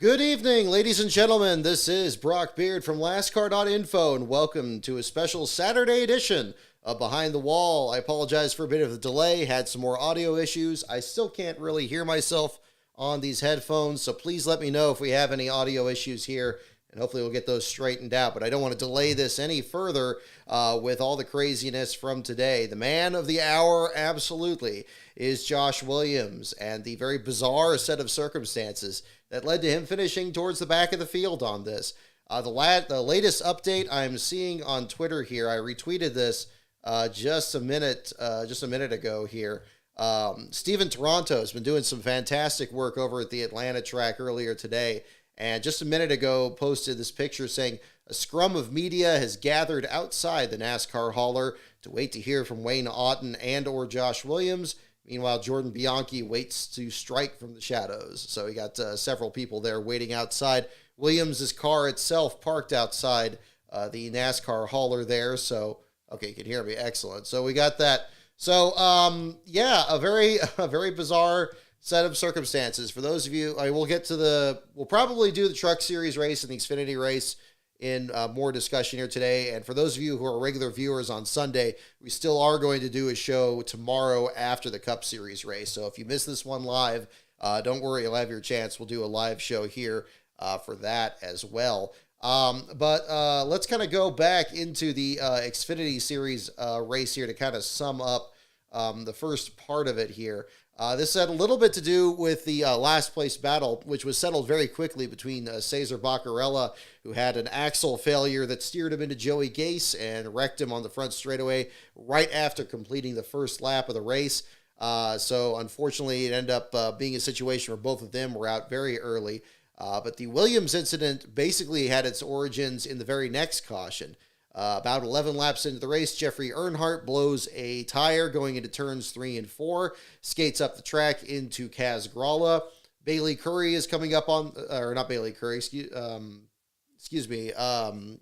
Good evening, ladies and gentlemen. This is Brock Beard from NASCAR.info, and welcome to a special Saturday edition of Behind the Wall. I apologize for a bit of a delay, had some more audio issues. I still can't really hear myself on these headphones, so please let me know if we have any audio issues here, and hopefully we'll get those straightened out. But I don't want to delay this any further with all the craziness from today. The man of the hour, absolutely, is Josh Williams, and the very bizarre set of circumstances that led to him finishing towards the back of the field on this. The latest update I'm seeing on Twitter here, I retweeted this just a minute ago here. Steven Toronto has been doing some fantastic work over at the Atlanta track earlier today, and just a minute ago posted this picture saying a scrum of media has gathered outside the NASCAR hauler to wait to hear from Wayne Auton and or Josh Williams. Meanwhile, Jordan Bianchi waits to strike from the shadows. So we got several people there waiting outside. Williams' car itself parked outside the NASCAR hauler there. So, okay, you can hear me. Excellent. So we got that. So, yeah, a very bizarre set of circumstances. For those of you, we'll probably do the Truck Series race and the Xfinity race in more discussion here today. And for those of you who are regular viewers on Sunday, we still are going to do a show tomorrow after the Cup Series race. So if you miss this one live, don't worry, you'll have your chance. We'll do a live show here for that as well. But let's kind of go back into the Xfinity Series race here to kind of sum up the first part of it here. This had a little bit to do with the last place battle, which was settled very quickly between Cesar Baccarella, who had an axle failure that steered him into Joey Gase and wrecked him on the front straightaway right after completing the first lap of the race. So unfortunately, it ended up being a situation where both of them were out very early. But the Williams incident basically had its origins in the very next caution. About 11 laps into the race, Jeffrey Earnhardt blows a tire going into turns 3 and 4, skates up the track into Kaz Grala. Bailey Curry is coming up on, or not Bailey Curry, excuse me,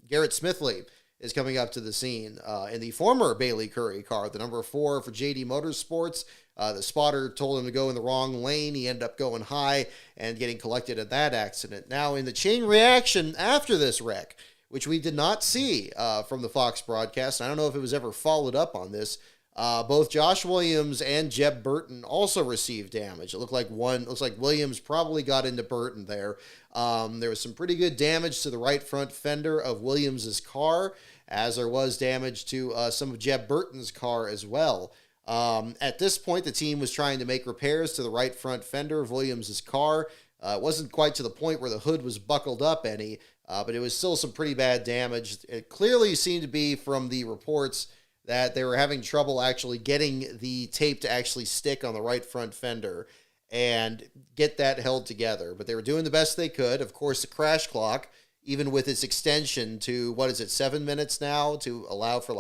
Garrett Smithley is coming up to the scene in the former Bailey Curry car, the number 4 for JD Motorsports. The spotter told him to go in the wrong lane. He ended up going high and getting collected at that accident. Now, in the chain reaction after this wreck, which we did not see from the Fox broadcast. I don't know if it was ever followed up on this. Both Josh Williams and Jeb Burton also received damage. It looks like Williams probably got into Burton there. There was some pretty good damage to the right front fender of Williams's car, as there was damage to some of Jeb Burton's car as well. At this point, the team was trying to make repairs to the right front fender of Williams's car. It wasn't quite to the point where the hood was buckled up any, but it was still some pretty bad damage. It clearly seemed to be from the reports that they were having trouble actually getting the tape to actually stick on the right front fender and get that held together. But they were doing the best they could. Of course, the crash clock, even with its extension to, 7 minutes now to allow for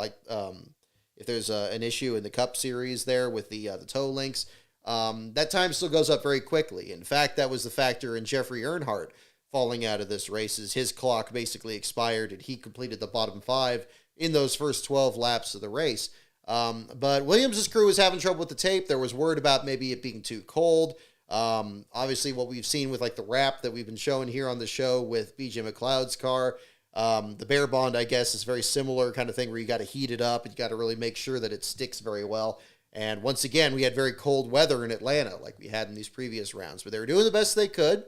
if there's an issue in the Cup Series there with the toe links, that time still goes up very quickly. In fact, that was the factor in Jeffrey Earnhardt falling out of this race, as his clock basically expired and he completed the bottom 5 in those first 12 laps of the race. But Williams' crew was having trouble with the tape. There was word about maybe it being too cold. Obviously, what we've seen with the wrap that we've been showing here on the show with BJ McLeod's car, the Bear Bond, I guess, is very similar kind of thing where you got to heat it up and you got to really make sure that it sticks very well. And once again, we had very cold weather in Atlanta like we had in these previous rounds, but they were doing the best they could.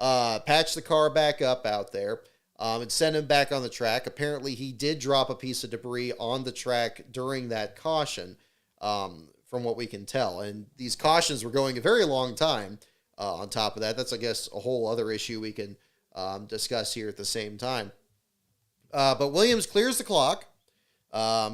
Patch the car back up out there, and send him back on the track. Apparently, he did drop a piece of debris on the track during that caution, from what we can tell. And these cautions were going a very long time on top of that. That's, I guess, a whole other issue we can discuss here at the same time. But Williams clears the clock,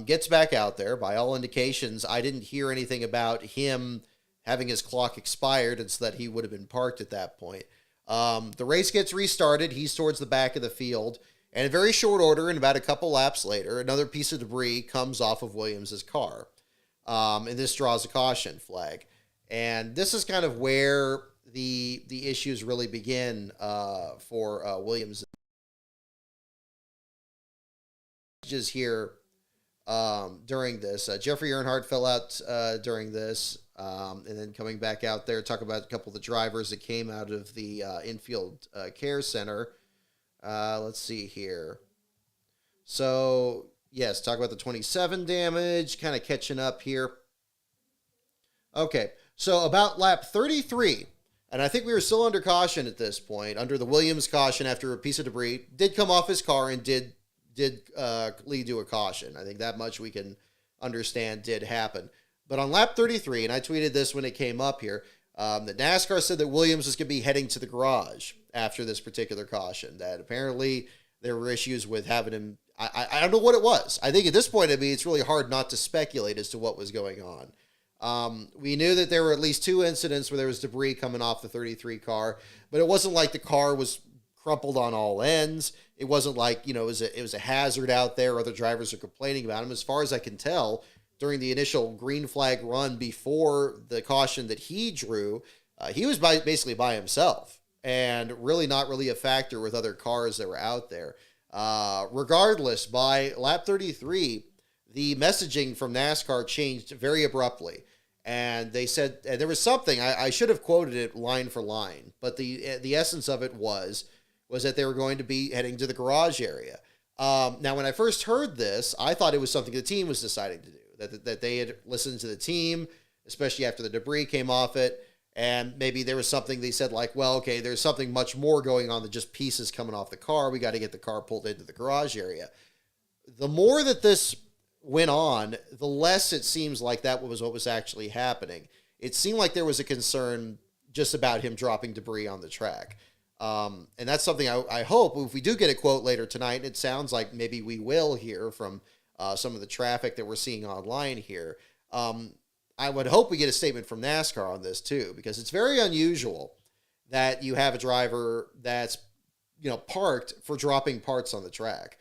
gets back out there. By all indications, I didn't hear anything about him having his clock expired, and so that he would have been parked at that point. The race gets restarted. He's towards the back of the field. And in very short order, and about a couple laps later, another piece of debris comes off of Williams' car. And this draws a caution flag. And this is kind of where the issues really begin for Williams. Just here during this. Jeffrey Earnhardt fell out during this, and then coming back out there, talk about a couple of the drivers that came out of the infield care center. Let's see here. So, yes, talk about the 27 damage, kind of catching up here. Okay, so about lap 33, and I think we were still under caution at this point, under the Williams caution after a piece of debris did come off his car and did lead to a caution. I think that much we can understand did happen. But on lap 33, and I tweeted this when it came up here, that NASCAR said that Williams was going to be heading to the garage after this particular caution, that apparently there were issues with having him. I don't know what it was. I think at this point, it's really hard not to speculate as to what was going on. We knew that there were at least 2 incidents where there was debris coming off the 33 car, but it wasn't like the car was crumpled on all ends. It wasn't like, it was a hazard out there. Other drivers are complaining about him. As far as I can tell, during the initial green flag run before the caution that he drew, he was basically by himself and really not really a factor with other cars that were out there. Regardless, by lap 33, the messaging from NASCAR changed very abruptly. And they said, and there was something, I should have quoted it line for line, but the essence of it was that they were going to be heading to the garage area. Now, when I first heard this, I thought it was something the team was deciding to do, that they had listened to the team, especially after the debris came off it. And maybe there was something they said like, well, okay, there's something much more going on than just pieces coming off the car. We got to get the car pulled into the garage area. The more that this went on, the less it seems like that was what was actually happening. It seemed like there was a concern just about him dropping debris on the track. And that's something I hope, if we do get a quote later tonight, it sounds like maybe we will hear from some of the traffic that we're seeing online here. I would hope we get a statement from NASCAR on this too, because it's very unusual that you have a driver that's, parked for dropping parts on the track.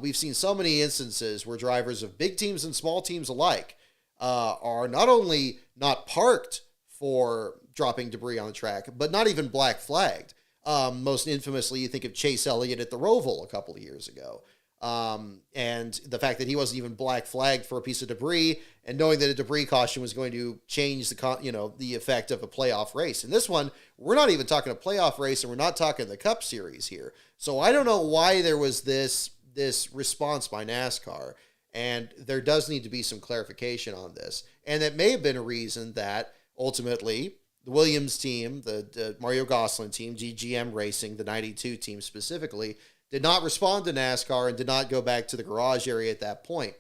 We've seen so many instances where drivers of big teams and small teams alike are not only not parked for dropping debris on the track, but not even black flagged. Most infamously, you think of Chase Elliott at the Roval a couple of years ago. And the fact that he wasn't even black flagged for a piece of debris, and knowing that a debris caution was going to change the effect of a playoff race. In this one, we're not even talking a playoff race, and we're not talking the Cup Series here. So I don't know why there was this response by NASCAR, and there does need to be some clarification on this. And that may have been a reason that ultimately the Williams team, the Mario Gosselin team, GGM Racing, the 92 team specifically, did not respond to NASCAR and did not go back to the garage area at that point.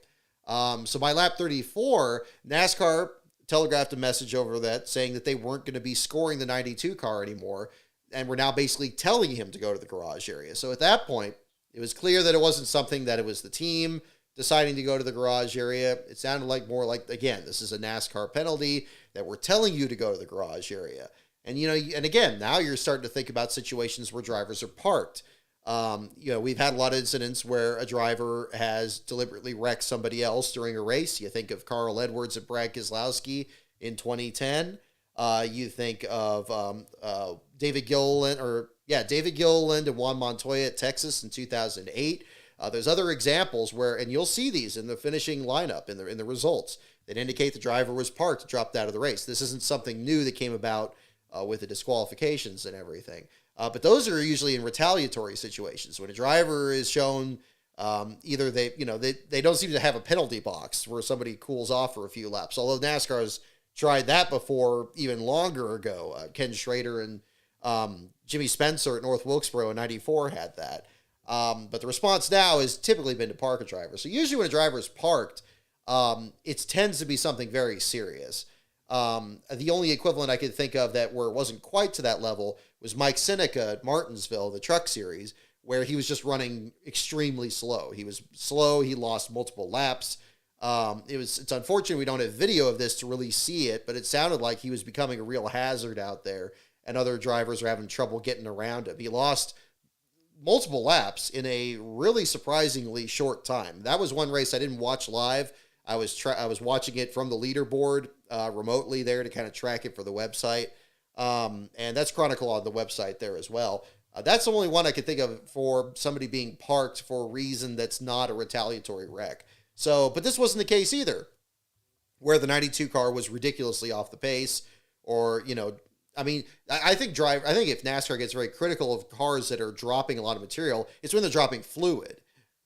So by lap 34, NASCAR telegraphed a message over that saying that they weren't going to be scoring the 92 car anymore, and were now basically telling him to go to the garage area. So at that point, it was clear that it wasn't something that it was the team deciding to go to the garage area. It sounded more like, again, this is a NASCAR penalty that we're telling you to go to the garage area. And, and again, now you're starting to think about situations where drivers are parked. We've had a lot of incidents where a driver has deliberately wrecked somebody else during a race. You think of Carl Edwards and Brad Keselowski in 2010. You think of David Gilliland and Juan Montoya at Texas in 2008. There's other examples where, and you'll see these in the finishing lineup in the results that indicate the driver was parked, dropped out of the race. This isn't something new that came about with the disqualifications and everything. But those are usually in retaliatory situations when a driver is shown either they don't seem to have a penalty box where somebody cools off for a few laps. Although NASCAR has tried that before even longer ago. Ken Schrader and Jimmy Spencer at North Wilkesboro in 94 had that. But the response now has typically been to park a driver. So usually when a driver is parked, it tends to be something very serious. The only equivalent I could think of where it wasn't quite to that level was Mike Seneca at Martinsville, the Truck Series, where he was just running extremely slow. He was slow. He lost multiple laps. It's unfortunate we don't have video of this to really see it, but it sounded like he was becoming a real hazard out there, and other drivers are having trouble getting around him. He lost multiple laps in a really surprisingly short time. That was one race I didn't watch live. I was watching it from the leaderboard remotely there to kind of track it for the website. And that's chronicled on the website there as well. That's the only one I could think of for somebody being parked for a reason that's not a retaliatory wreck. So, but this wasn't the case either, where the 92 car was ridiculously off the pace, or, I mean, I think if NASCAR gets very critical of cars that are dropping a lot of material, it's when they're dropping fluid.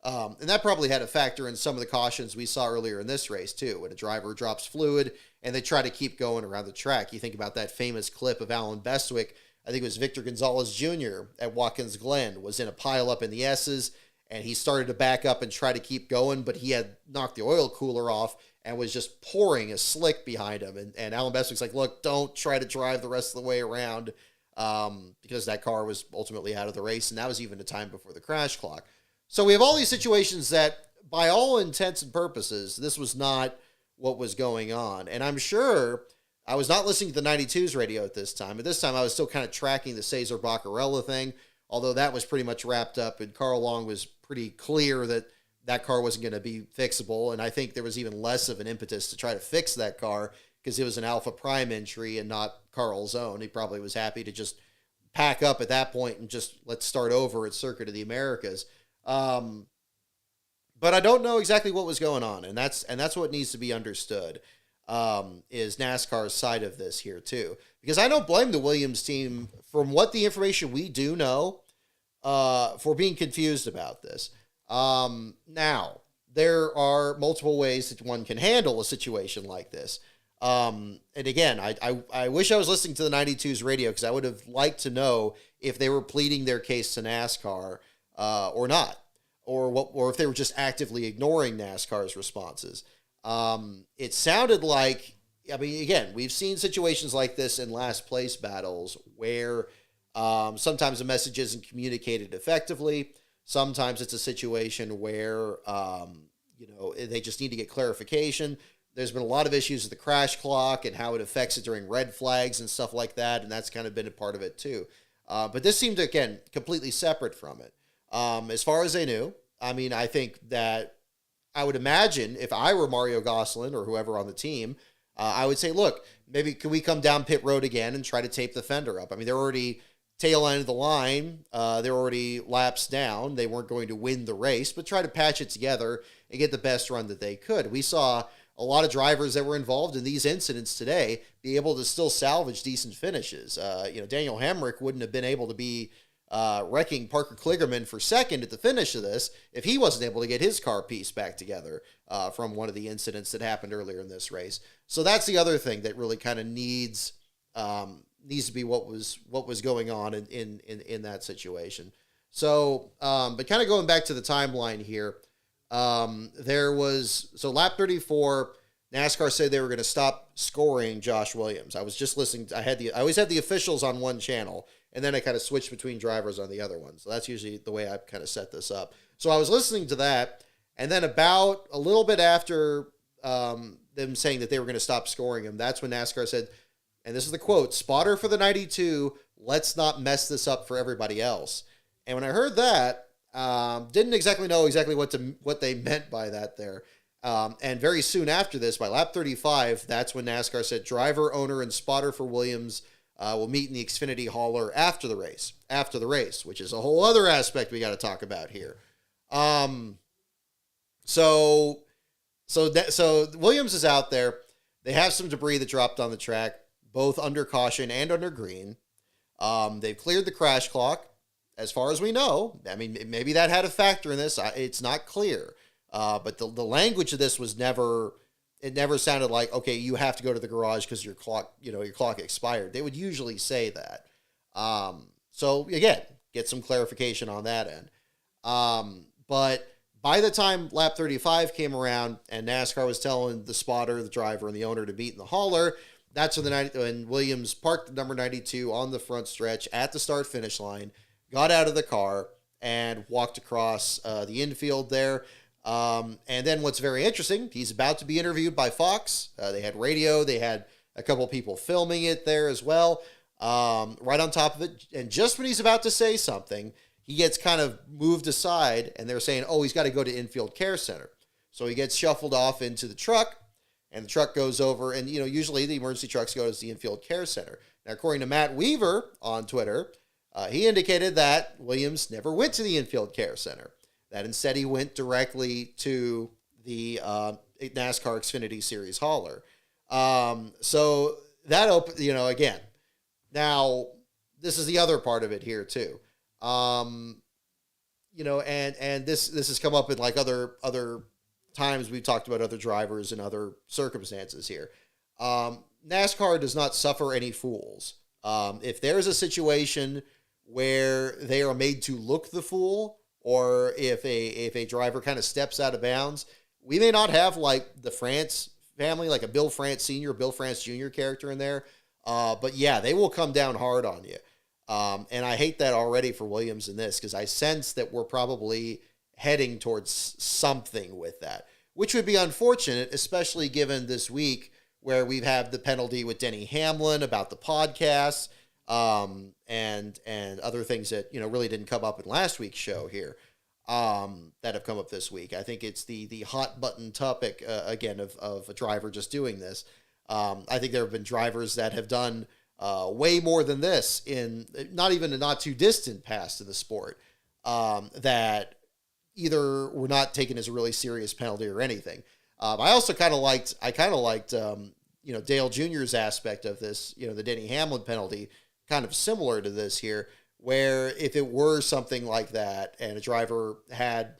And that probably had a factor in some of the cautions we saw earlier in this race too, when a driver drops fluid and they try to keep going around the track. You think about that famous clip of Alan Bestwick, I think it was Victor Gonzalez Jr. at Watkins Glen, was in a pile up in the S's, and he started to back up and try to keep going, but he had knocked the oil cooler off and was just pouring a slick behind him. And Alan Bestwick's like, look, don't try to drive the rest of the way around, because that car was ultimately out of the race, and that was even the time before the crash clock. So we have all these situations that, by all intents and purposes, this was not what was going on. And I'm sure I was not listening to the 92's radio at this time. At this time, I was still kind of tracking the Cesar Baccarella thing, although that was pretty much wrapped up, and Carl Long was pretty clear that that car wasn't going to be fixable. And I think there was even less of an impetus to try to fix that car because it was an Alpha Prime entry and not Carl's own. He probably was happy to just pack up at that point and just let's start over at Circuit of the Americas. But I don't know exactly what was going on, and that's what needs to be understood, is NASCAR's side of this here too. Because I don't blame the Williams team, from what the information we do know, for being confused about this. Now, there are multiple ways that one can handle a situation like this. And again, I wish I was listening to the 92's radio, because I would have liked to know if they were pleading their case to NASCAR or not, or if they were just actively ignoring NASCAR's responses. It sounded like, I mean, again, we've seen situations like this in last place battles where sometimes a message isn't communicated effectively. Sometimes it's a situation where, they just need to get clarification. There's been a lot of issues with the crash clock and how it affects it during red flags and stuff like that, and that's kind of been a part of it too. But this seemed, again, completely separate from it. As far as they knew, I mean, I think that I would imagine if I were Mario Gosselin or whoever on the team, I would say, look, maybe can we come down pit road again and try to tape the fender up? I mean, they're already tail end of the line. They're already laps down. They weren't going to win the race, but try to patch it together and get the best run that they could. We saw a lot of drivers that were involved in these incidents today be able to still salvage decent finishes. Daniel Hemrick wouldn't have been able to be wrecking Parker Kligerman for second at the finish of this if he wasn't able to get his car piece back together from one of the incidents that happened earlier in this race. So that's the other thing that really kind of needs to be what was going on in that situation. So, but kind of going back to the timeline here, lap 34, NASCAR said they were going to stop scoring Josh Williams. I was just listening. I always had the officials on one channel, and then I kind of switched between drivers on the other one. So that's usually the way I kind of set this up. So I was listening to that, and then about a little bit after them saying that they were going to stop scoring him, that's when NASCAR said, and this is the quote, "Spotter for the 92, let's not mess this up for everybody else." And when I heard that, didn't exactly know what they meant by that there. And very soon after this, by lap 35, that's when NASCAR said driver, owner, and spotter for Williams will meet in the Xfinity hauler after the race, which is a whole other aspect we got to talk about here. So Williams is out there. They have some debris that dropped on the track, both under caution and under green. They've cleared the crash clock, as far as we know. I mean, maybe that had a factor in this. It's not clear. But the language of this was never sounded like, okay, you have to go to the garage because your clock expired. They would usually say that. So again, get some clarification on that end. But by the time lap 35 came around and NASCAR was telling the spotter, the driver, and the owner to meet in the hauler, that's when Williams parked the number 92 on the front stretch at the start-finish line, got out of the car, and walked across the infield there. And then what's very interesting, he's about to be interviewed by Fox. They had radio. They had a couple people filming it there as well, right on top of it. And just when he's about to say something, he gets kind of moved aside, and they're saying, oh, he's got to go to Infield Care Center. So he gets shuffled off into the truck, and the truck goes over, and, usually the emergency trucks go to the Infield Care Center. Now, according to Matt Weaver on Twitter, he indicated that Williams never went to the Infield Care Center, that instead he went directly to the NASCAR Xfinity Series hauler. So that again, now this is the other part of it here too. And this has come up in like other times we've talked about other drivers and other circumstances here. NASCAR does not suffer any fools. If there's a situation where they are made to look the fool, or if a driver kind of steps out of bounds, we may not have like the France family, like a Bill France Sr., Bill France Jr. character in there. But yeah, they will come down hard on you. And I hate that already for Williams in this, because I sense that we're probably heading towards something with that, which would be unfortunate, especially given this week where we've had the penalty with Denny Hamlin about the podcast, and other things that, really didn't come up in last week's show here, that have come up this week. I think it's the hot button topic, again, of a driver just doing this. I think there have been drivers that have done way more than this in not even a not too distant past of the sport, that either were not taken as a really serious penalty or anything. I also kind of liked Dale Jr.'s aspect of this, the Denny Hamlin penalty, kind of similar to this here, where if it were something like that and a driver had,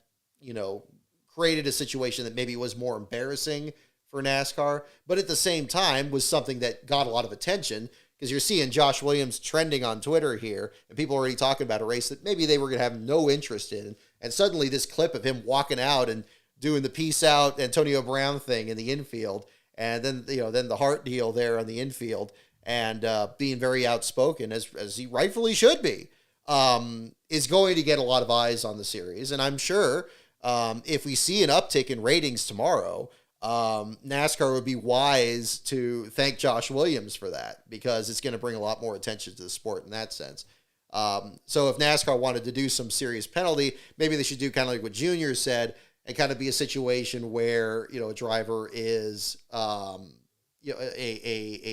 created a situation that maybe was more embarrassing for NASCAR, but at the same time was something that got a lot of attention, because you're seeing Josh Williams trending on Twitter here, and people already talking about a race that maybe they were going to have no interest in, and suddenly this clip of him walking out and doing the peace out Antonio Brown thing in the infield, and then the heart deal there on the infield, and being very outspoken as he rightfully should be, is going to get a lot of eyes on the series. And I'm sure if we see an uptick in ratings tomorrow, NASCAR would be wise to thank Josh Williams for that, because it's going to bring a lot more attention to the sport in that sense. So if NASCAR wanted to do some serious penalty, maybe they should do kind of like what Junior said, and kind of be a situation where, a driver is, a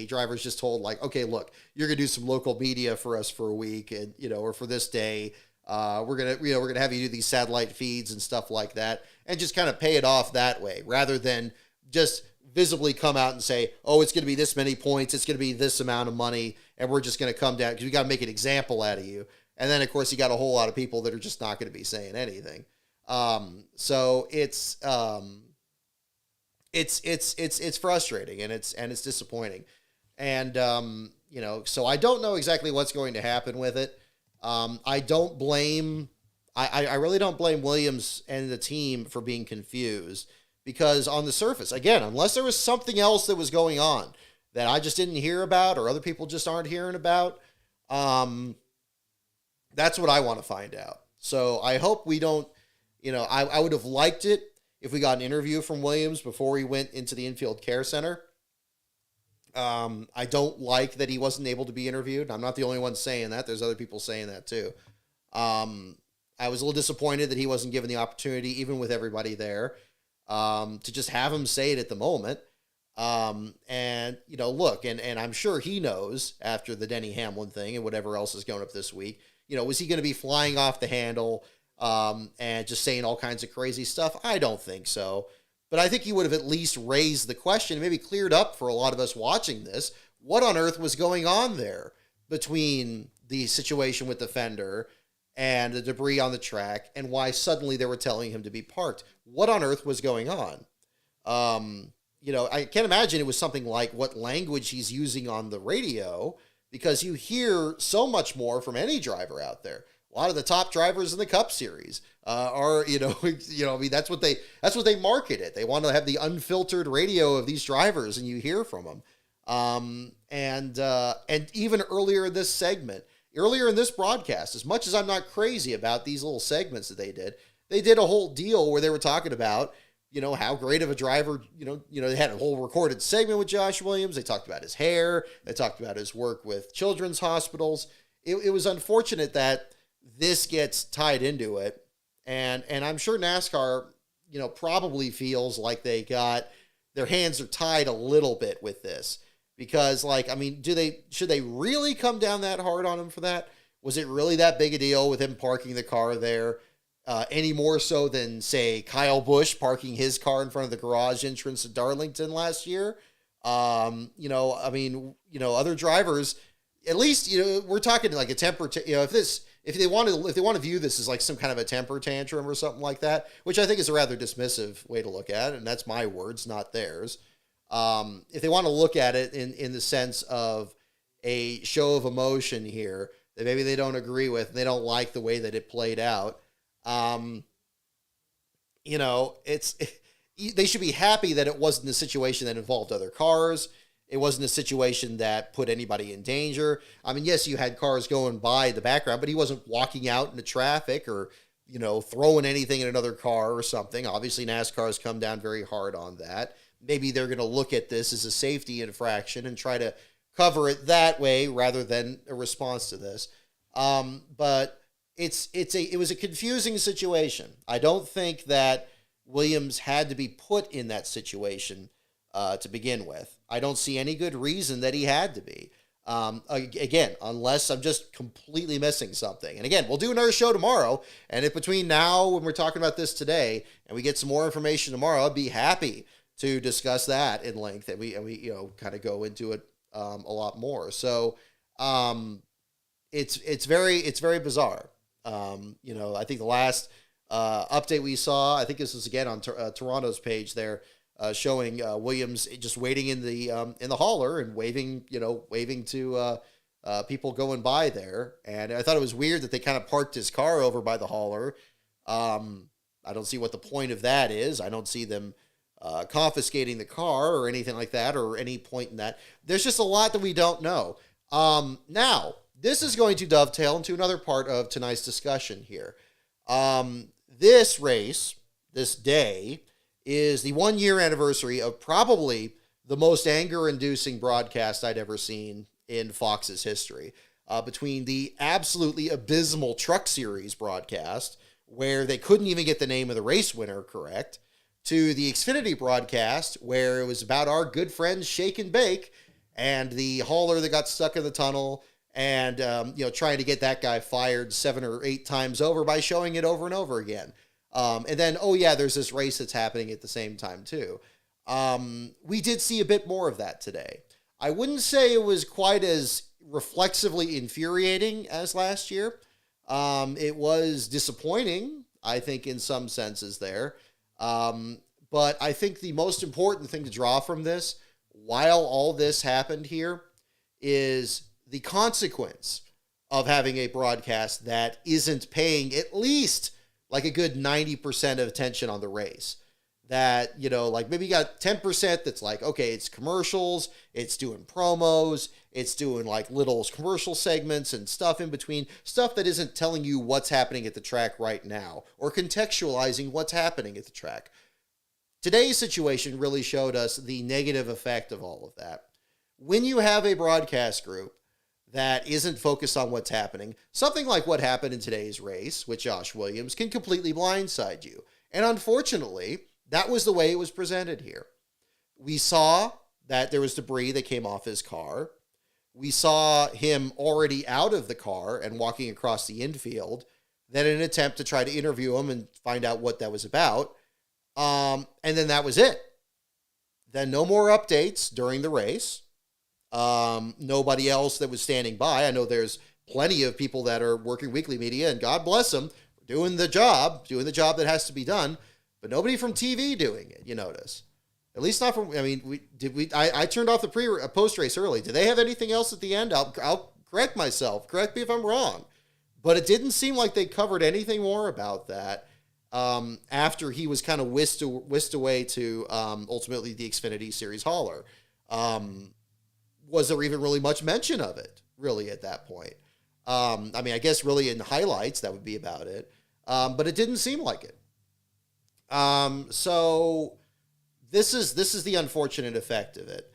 driver's just told like, okay, look, you're going to do some local media for us for a week, and, or for this day, we're going to have you do these satellite feeds and stuff like that, and just kind of pay it off that way, rather than just visibly come out and say, oh, it's going to be this many points, it's going to be this amount of money, and we're just going to come down because we got to make an example out of you. And then, of course, you got a whole lot of people that are just not going to be saying anything. So it's frustrating, and it's disappointing. And, so I don't know exactly what's going to happen with it. I really don't blame Williams and the team for being confused, because on the surface, again, unless there was something else that was going on that I just didn't hear about, or other people just aren't hearing about, that's what I want to find out. So I hope we don't, I would have liked it if we got an interview from Williams before he went into the infield care center. I don't like that he wasn't able to be interviewed. I'm not the only one saying that. There's other people saying that too. I was a little disappointed that he wasn't given the opportunity, even with everybody there, to just have him say it at the moment. And, look, and I'm sure he knows after the Denny Hamlin thing and whatever else is going up this week, was he going to be flying off the handle, and just saying all kinds of crazy stuff? I don't think so. But I think he would have at least raised the question, maybe cleared up for a lot of us watching this, what on earth was going on there between the situation with the fender and the debris on the track, and why suddenly they were telling him to be parked. What on earth was going on? I can't imagine it was something like what language he's using on the radio, because you hear so much more from any driver out there. A lot of the top drivers in the Cup Series are, that's what they market it. They want to have the unfiltered radio of these drivers, and you hear from them. And even earlier in this broadcast, as much as I'm not crazy about these little segments that they did a whole deal where they were talking about, how great of a driver, they had a whole recorded segment with Josh Williams. They talked about his hair. They talked about his work with children's hospitals. It was unfortunate that this gets tied into it. And I'm sure NASCAR, probably feels like their hands are tied a little bit with this, because should they really come down that hard on him for that? Was it really that big a deal with him parking the car there? any more so than, say, Kyle Busch parking his car in front of the garage entrance at Darlington last year. Other drivers, at least, we're talking like a temper, if they want to view this as like some kind of a temper tantrum or something like that, which I think is a rather dismissive way to look at it, and that's my words, not theirs. If they want to look at it in the sense of a show of emotion here that maybe they don't agree with, and they don't like the way that it played out, they should be happy that it wasn't a situation that involved other cars. It wasn't a situation that put anybody in danger. I mean, yes, you had cars going by the background, but he wasn't walking out into traffic or, throwing anything in another car or something. Obviously, NASCAR has come down very hard on that. Maybe they're going to look at this as a safety infraction and try to cover it that way rather than a response to this. But it was a confusing situation. I don't think that Williams had to be put in that situation to begin with. I don't see any good reason that he had to be. Again, unless I'm just completely missing something. And again, we'll do another show tomorrow. And if between now when we're talking about this today and we get some more information tomorrow, I'd be happy to discuss that in length and we kind of go into it a lot more. So it's very bizarre. I think the last update we saw, I think this was again on Toronto's page there, showing Williams just waiting in the hauler and waving to people going by there. And I thought it was weird that they kind of parked his car over by the hauler. I don't see what the point of that is. I don't see them confiscating the car or anything like that, or any point in that. There's just a lot that we don't know. Now, this is going to dovetail into another part of tonight's discussion here. This race, this day, is the 1-year anniversary of probably the most anger-inducing broadcast I'd ever seen in Fox's history. Between the absolutely abysmal Truck Series broadcast, where they couldn't even get the name of the race winner correct, to the Xfinity broadcast, where it was about our good friends Shake and Bake, and the hauler that got stuck in the tunnel, and trying to get that guy fired 7 or 8 times over by showing it over and over again. And then, there's this race that's happening at the same time too. We did see a bit more of that today. I wouldn't say it was quite as reflexively infuriating as last year. It was disappointing, I think, in some senses there. But I think the most important thing to draw from this, while all this happened here, is the consequence of having a broadcast that isn't paying at least like a good 90% of attention on the race. That, maybe you got 10% that's like, okay, it's commercials, it's doing promos, it's doing like little commercial segments and stuff in between, stuff that isn't telling you what's happening at the track right now or contextualizing what's happening at the track. Today's situation really showed us the negative effect of all of that. When you have a broadcast group that isn't focused on what's happening, something like what happened in today's race with Josh Williams can completely blindside you. And unfortunately, that was the way it was presented here. We saw that there was debris that came off his car. We saw him already out of the car and walking across the infield, then an attempt to try to interview him and find out what that was about. And then that was it. Then no more updates during the race. Nobody else that was standing by. I know there's plenty of people that are working weekly media, and God bless them, doing the job that has to be done, but nobody from TV doing it, you notice. At least not from, I turned off the post race early. Did they have anything else at the end? I'll correct myself. Correct me if I'm wrong. But it didn't seem like they covered anything more about that after he was kind of whisked away to ultimately the Xfinity Series hauler. Was there even really much mention of it, really, at that point? I guess really in highlights, that would be about it. But it didn't seem like it. So this is the unfortunate effect of it.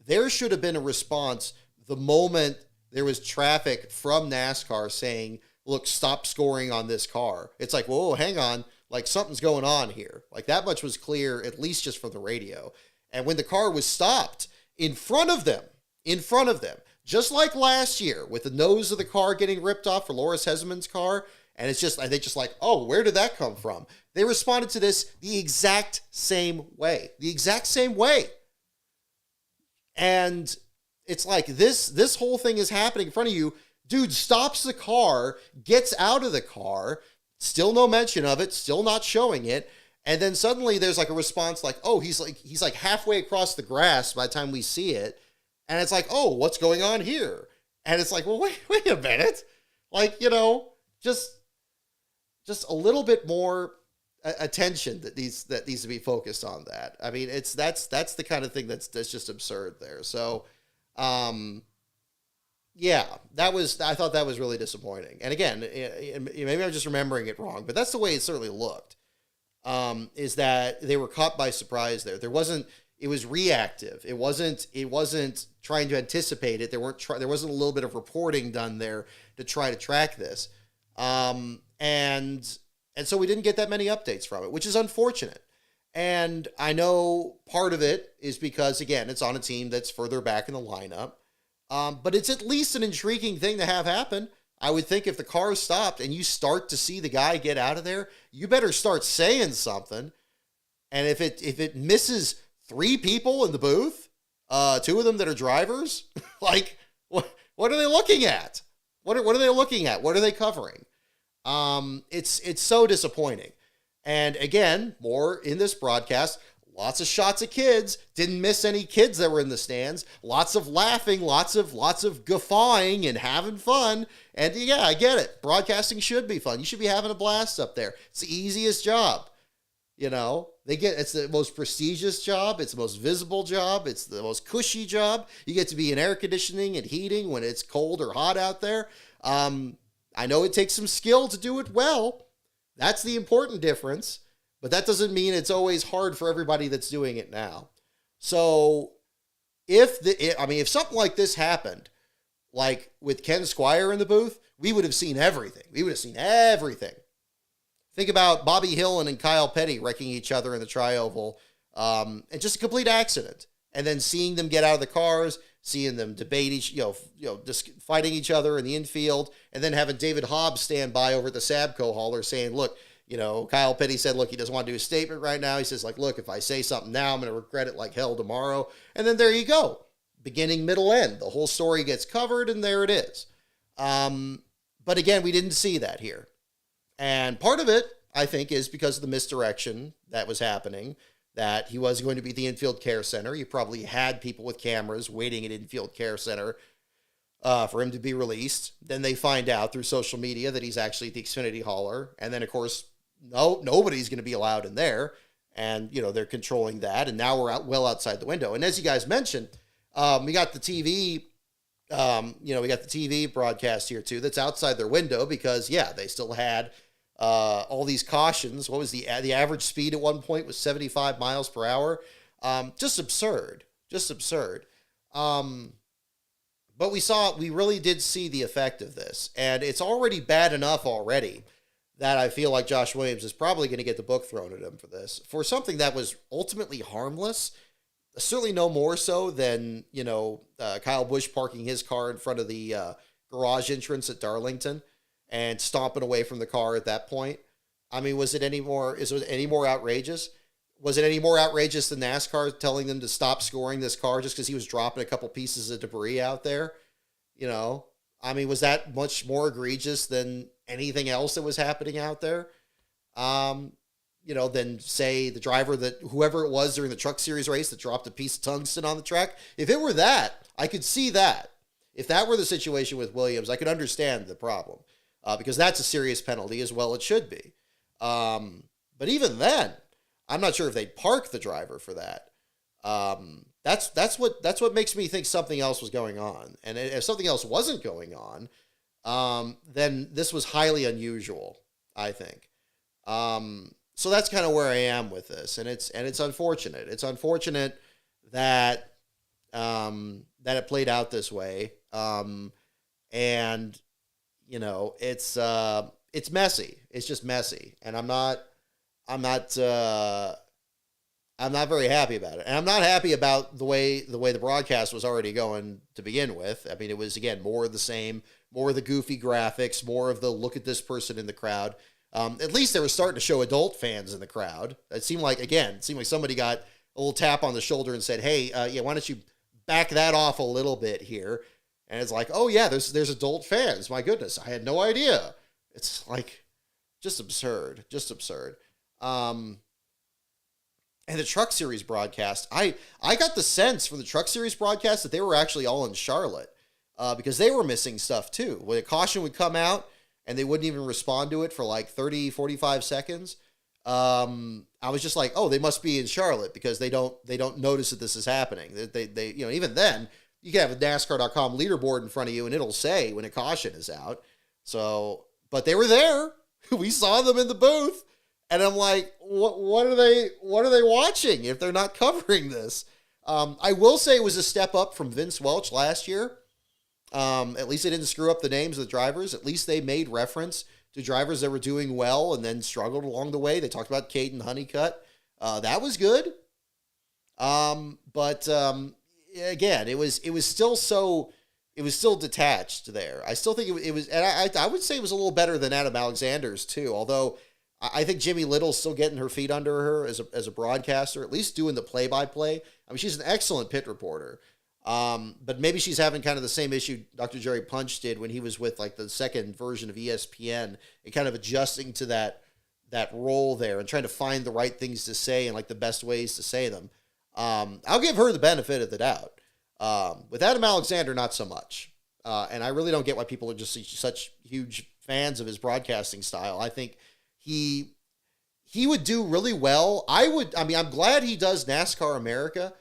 There should have been a response the moment there was traffic from NASCAR saying, look, stop scoring on this car. It's like, whoa, hang on. Like, something's going on here. Like, that much was clear, at least just from the radio. And when the car was stopped in front of them, just like last year with the nose of the car getting ripped off for Loris Hesseman's car, And it's just, they just like, oh, where did that come from? They responded to this the exact same way. The exact same way. And it's like this whole thing is happening in front of you. Dude stops the car, gets out of the car, still no mention of it, still not showing it. And then suddenly there's like a response like, oh, he's like halfway across the grass by the time we see it. And it's like, oh, what's going on here? And it's like, well, wait a minute. Like, just a little bit more attention that needs to be focused on that. I mean, that's the kind of thing that's just absurd there. So, yeah, I thought that was really disappointing. And again, maybe I'm just remembering it wrong, but that's the way it certainly looked. Is that they were caught by surprise there. It was reactive. It wasn't trying to anticipate it. There wasn't a little bit of reporting done there to try to track this. And so we didn't get that many updates from it, which is unfortunate. And I know part of it is because, again, it's on a team that's further back in the lineup. But it's at least an intriguing thing to have happen. I would think if the car stopped and you start to see the guy get out of there, you better start saying something. And if it misses 3 people in the booth, 2 of them that are drivers, like what are they looking at? What are they looking at? What are they covering? It's so disappointing. And again, more in this broadcast, lots of shots of kids. Didn't miss any kids that were in the stands. Lots of laughing, lots of guffawing and having fun. And yeah, I get it. Broadcasting should be fun. You should be having a blast up there. It's the easiest job. It's the most prestigious job. It's the most visible job. It's the most cushy job. You get to be in air conditioning and heating when it's cold or hot out there. I know it takes some skill to do it well. That's the important difference. But that doesn't mean it's always hard for everybody that's doing it now. So if something like this happened, like with Ken Squire in the booth, we would have seen everything. Think about Bobby Hillin and Kyle Petty wrecking each other in the tri-oval, and just a complete accident. And then seeing them get out of the cars, seeing them debate just fighting each other in the infield, and then having David Hobbs stand by over at the Sabco hauler saying, look, Kyle Petty said, look, he doesn't want to do a statement right now. He says, like, look, if I say something now, I'm going to regret it like hell tomorrow. And then there you go. Beginning, middle, end. The whole story gets covered, and there it is. But again, we didn't see that here. And part of it, I think, is because of the misdirection that was happening, that he was going to be at the infield care center. You probably had people with cameras waiting at infield care center for him to be released. Then they find out through social media that he's actually at the Xfinity hauler. And then, of course, nobody's going to be allowed in there. And, they're controlling that. And now we're well outside the window. And as you guys mentioned, we got the TV, we got the TV broadcast here too. That's outside their window because, yeah, they still had all these cautions. What was the average speed at one point was 75 miles per hour. Just absurd. But we really did see the effect of this. And it's already bad enough already that I feel like Josh Williams is probably going to get the book thrown at him for this, for something that was ultimately harmless. Certainly no more so than, Kyle Busch parking his car in front of the garage entrance at Darlington and stomping away from the car at that point. I mean, is it any more outrageous? Was it any more outrageous than NASCAR telling them to stop scoring this car just because he was dropping a couple pieces of debris out there? I mean, was that much more egregious than anything else that was happening out there? Than say the driver whoever it was during the Truck Series race that dropped a piece of tungsten on the track. If it were that, I could see that. If that were the situation with Williams, I could understand the problem because that's a serious penalty as well. It should be. But even then, I'm not sure if they'd park the driver for that. That's what makes me think something else was going on. And if something else wasn't going on, then this was highly unusual, I think. So that's kind of where I am with this, and it's unfortunate. It's unfortunate that that it played out this way, and it's messy. It's just messy, and I'm not I'm not very happy about it. And I'm not happy about the way the broadcast was already going to begin with. I mean, it was, again, more of the same, more of the goofy graphics, more of the look at this person in the crowd. At least they were starting to show adult fans in the crowd. It seemed like somebody got a little tap on the shoulder and said, hey, why don't you back that off a little bit here? And it's like, oh yeah, there's adult fans. My goodness, I had no idea. It's like just absurd. And the Truck Series broadcast, I got the sense from the Truck Series broadcast that they were actually all in Charlotte because they were missing stuff too. When a caution would come out and they wouldn't even respond to it for like 30, 45 seconds, I was just like, oh, they must be in Charlotte because they don't notice that this is happening. They even then, you can have a NASCAR.com leaderboard in front of you and it'll say when a caution is out. So, but they were there. We saw them in the booth. And I'm like, what are they watching if they're not covering this? I will say it was a step up from Vince Welch last year. At least they didn't screw up the names of the drivers. At least they made reference to drivers that were doing well and then struggled along the way. They talked about Caden Honeycutt. That was good. But again, it was still detached there. I still think it was, and I would say it was a little better than Adam Alexander's too, although I think Jimmy Little's still getting her feet under her as a broadcaster, at least doing the play-by-play. I mean, she's an excellent pit reporter. But maybe she's having kind of the same issue Dr. Jerry Punch did when he was with like the second version of ESPN and kind of adjusting to that role there and trying to find the right things to say and like the best ways to say them. I'll give her the benefit of the doubt. With Adam Alexander, not so much. And I really don't get why people are just such huge fans of his broadcasting style. I think he would do really well. I'm glad he does NASCAR America,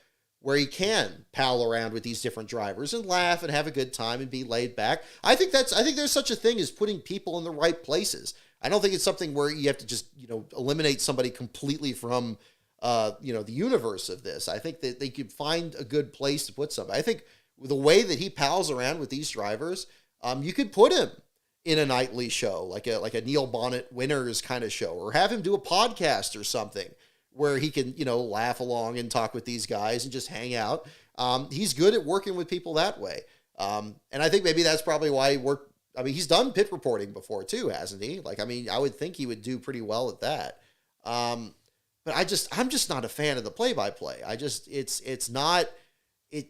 where he can pal around with these different drivers and laugh and have a good time and be laid back. I think there's such a thing as putting people in the right places. I don't think it's something where you have to just, eliminate somebody completely from, the universe of this. I think that they could find a good place to put somebody. I think the way that he pals around with these drivers, you could put him in a nightly show, like a Neil Bonnet Winners kind of show, or have him do a podcast or something where he can, laugh along and talk with these guys and just hang out. He's good at working with people that way. And I think maybe that's probably why he's done pit reporting before too, hasn't he? I would think he would do pretty well at that. But I'm just not a fan of the play-by-play.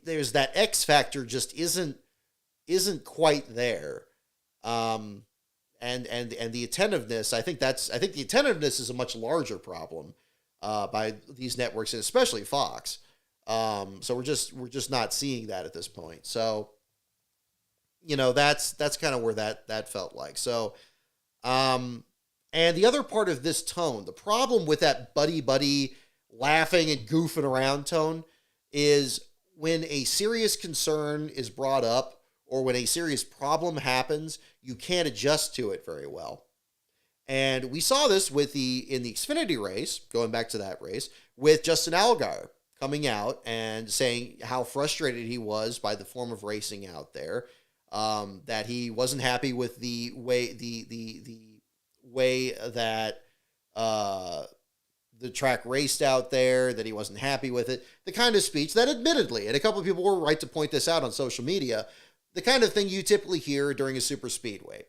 There's that X factor just isn't quite there. And the attentiveness, I think the attentiveness is a much larger problem by these networks and especially Fox. So we're just not seeing that at this point. So, that's kind of where that felt like. So, and the other part of this tone, the problem with that buddy laughing and goofing around tone is when a serious concern is brought up or when a serious problem happens, you can't adjust to it very well. And we saw this in the Xfinity race, going back to that race, with Justin Allgaier coming out and saying how frustrated he was by the form of racing out there, that he wasn't happy with the way that the track raced out there, that he wasn't happy with it. The kind of speech that admittedly, and a couple of people were right to point this out on social media, the kind of thing you typically hear during a super speedway,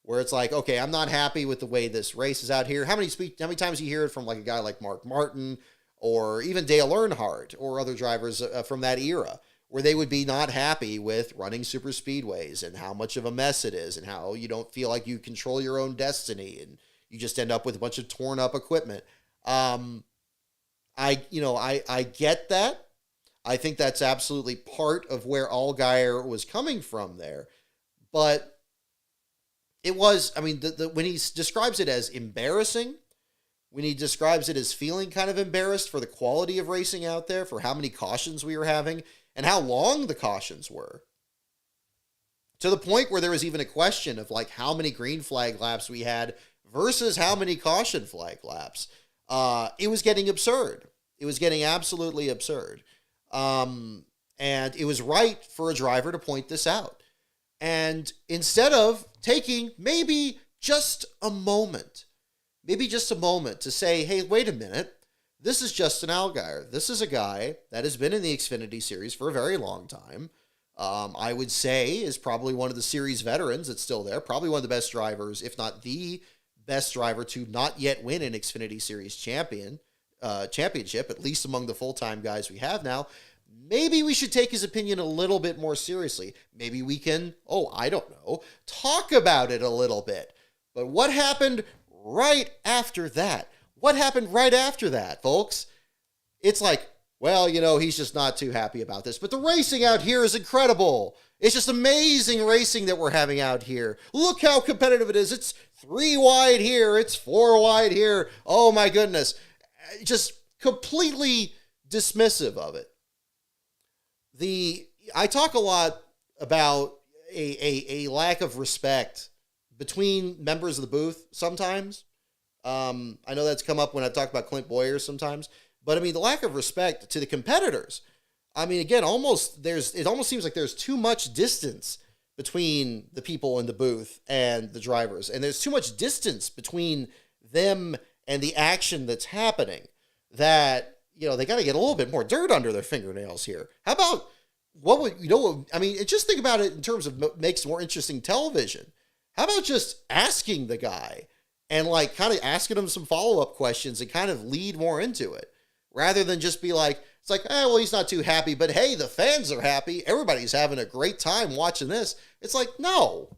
where it's like, okay, I'm not happy with the way this race is out here. How many times you hear it from like a guy like Mark Martin or even Dale Earnhardt or other drivers from that era, where they would be not happy with running super speedways and how much of a mess it is and how you don't feel like you control your own destiny and you just end up with a bunch of torn up equipment. I get that. I think that's absolutely part of where Allgaier was coming from there. But it was, when he describes it as embarrassing, when he describes it as feeling kind of embarrassed for the quality of racing out there, for how many cautions we were having, and how long the cautions were, to the point where there was even a question of like how many green flag laps we had versus how many caution flag laps. It was getting absurd. It was getting absolutely absurd. And it was right for a driver to point this out. And instead of taking maybe just a moment to say, hey, wait a minute, This is Justin Allgaier. This is a guy that has been in the Xfinity series for a very long time. I would say is probably one of the series veterans that's still there. Probably one of the best drivers, if not the best driver to not yet win an Xfinity Series championship, at least among the full-time guys we have now. Maybe we should take his opinion a little bit more seriously. Maybe we can, I don't know, talk about it a little bit. But what happened right after that? What happened right after that, folks? It's like, well, he's just not too happy about this. But the racing out here is incredible. It's just amazing racing that we're having out here. Look how competitive it is. It's 3 wide here. It's 4 wide here. Oh, my goodness. Just completely dismissive of it. I talk a lot about a lack of respect between members of the booth sometimes. I know that's come up when I've talked about Clint Boyer sometimes. But, the lack of respect to the competitors. Again, it almost seems like there's too much distance between the people in the booth and the drivers. And there's too much distance between them and the action that's happening that, they got to get a little bit more dirt under their fingernails here. How about, just think about it in terms of what makes more interesting television. How about just asking the guy and kind of asking him some follow-up questions and kind of lead more into it? Rather than just be like, it's like, he's not too happy, but hey, the fans are happy. Everybody's having a great time watching this. It's like, no,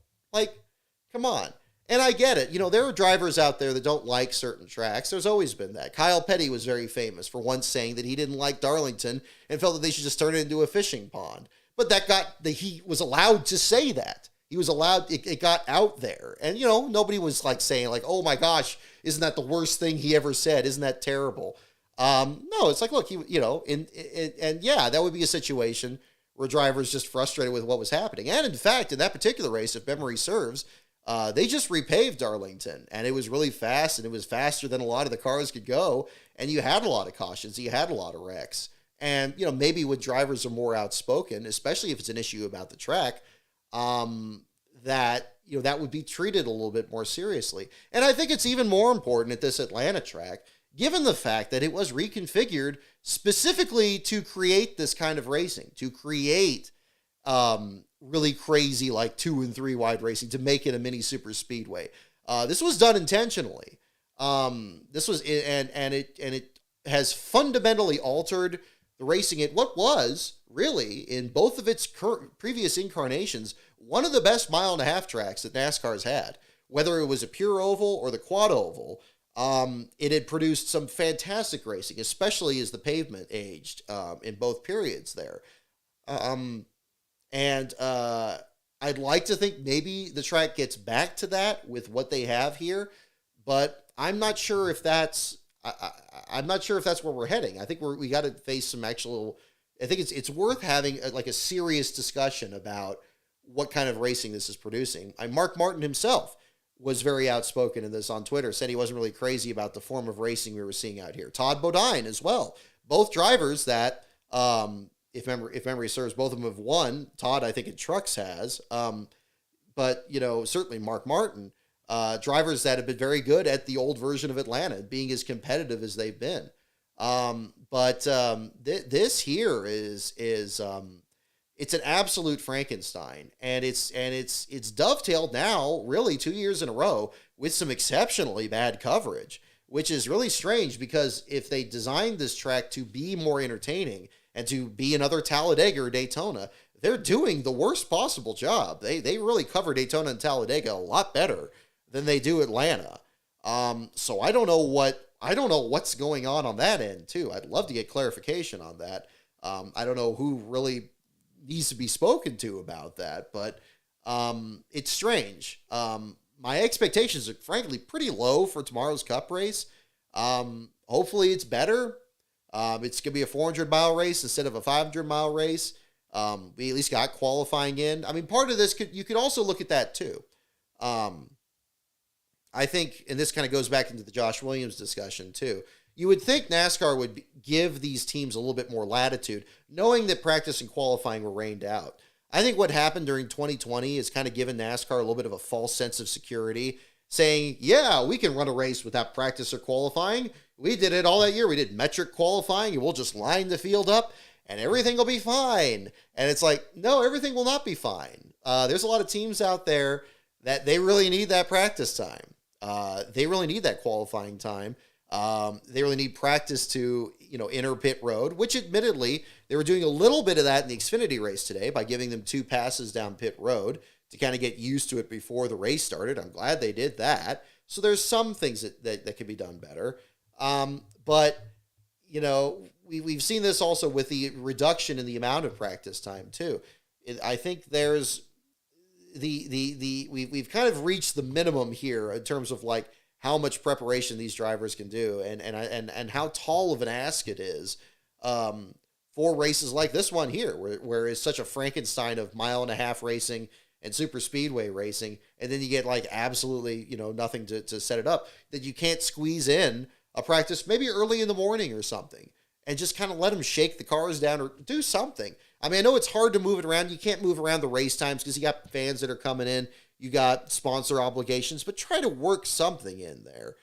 come on. And I get it. There are drivers out there that don't like certain tracks. There's always been that. Kyle Petty was very famous for once saying that he didn't like Darlington and felt that they should just turn it into a fishing pond. But he was allowed to say that. He was allowed, it got out there. And, nobody was saying oh my gosh, isn't that the worst thing he ever said? Isn't that terrible? No, it's like, look, and yeah, that would be a situation where drivers just frustrated with what was happening. And in fact, in that particular race, if memory serves, they just repaved Darlington and it was really fast and it was faster than a lot of the cars could go. And you had a lot of cautions. You had a lot of wrecks. And, maybe when drivers are more outspoken, especially if it's an issue about the track, that would be treated a little bit more seriously. And I think it's even more important at this Atlanta track, given the fact that it was reconfigured specifically to create this kind of racing, to create really crazy 2 and 3 wide racing, to make it a mini super speedway. This was done intentionally. It has fundamentally altered the racing at what was really, in both of its previous incarnations, one of the best 1.5-mile tracks that NASCAR's had. Whether it was a pure oval or the quad oval, it had produced some fantastic racing, especially as the pavement aged in both periods there. I'd like to think maybe the track gets back to that with what they have here, but I'm not sure if that's where we're heading. I think we got to face some actual. I think it's worth having a serious discussion about what kind of racing this is producing. Mark Martin himself was very outspoken in this on Twitter, said he wasn't really crazy about the form of racing we were seeing out here. Todd Bodine as well. Both drivers that, if memory serves, both of them have won. Todd, I think, in trucks has. But, certainly Mark Martin, drivers that have been very good at the old version of Atlanta, being as competitive as they've been. This here is it's an absolute Frankenstein, and it's dovetailed now, really 2 years in a row, with some exceptionally bad coverage, which is really strange because if they designed this track to be more entertaining and to be another Talladega or Daytona, they're doing the worst possible job. They really cover Daytona and Talladega a lot better than they do Atlanta. So I don't know what's going on that end too. I'd love to get clarification on that. I don't know who really needs to be spoken to about that, but it's strange. My expectations are frankly pretty low for tomorrow's Cup race. Hopefully it's better. It's going to be a 400-mile race instead of a 500-mile race. We at least got qualifying in. Part of this, you could also look at that too. I think, and this kind of goes back into the Josh Williams discussion too, you would think NASCAR would give these teams a little bit more latitude, knowing that practice and qualifying were rained out. I think what happened during 2020 is kind of given NASCAR a little bit of a false sense of security saying, yeah, we can run a race without practice or qualifying. We did it all that year. We did metric qualifying, and we'll just line the field up and everything will be fine. And it's like, no, everything will not be fine. There's a lot of teams out there that they really need that practice time. They really need that qualifying time. They really need practice to, enter pit road, which admittedly, they were doing a little bit of that in the Xfinity race today by giving them 2 passes down pit road to kind of get used to it before the race started. I'm glad they did that. So there's some things that could be done better. But, we've seen this also with the reduction in the amount of practice time too. I think there's we've kind of reached the minimum here in terms of like how much preparation these drivers can do and how tall of an ask it is for races like this one here, where it's such a Frankenstein of mile-and-a-half racing and super speedway racing, and then you get like absolutely, nothing to set it up, that you can't squeeze in a practice maybe early in the morning or something and just kind of let them shake the cars down or do something. I mean, I know it's hard to move it around. You can't move around the race times because you got fans that are coming in. You got sponsor obligations, but try to work something in there.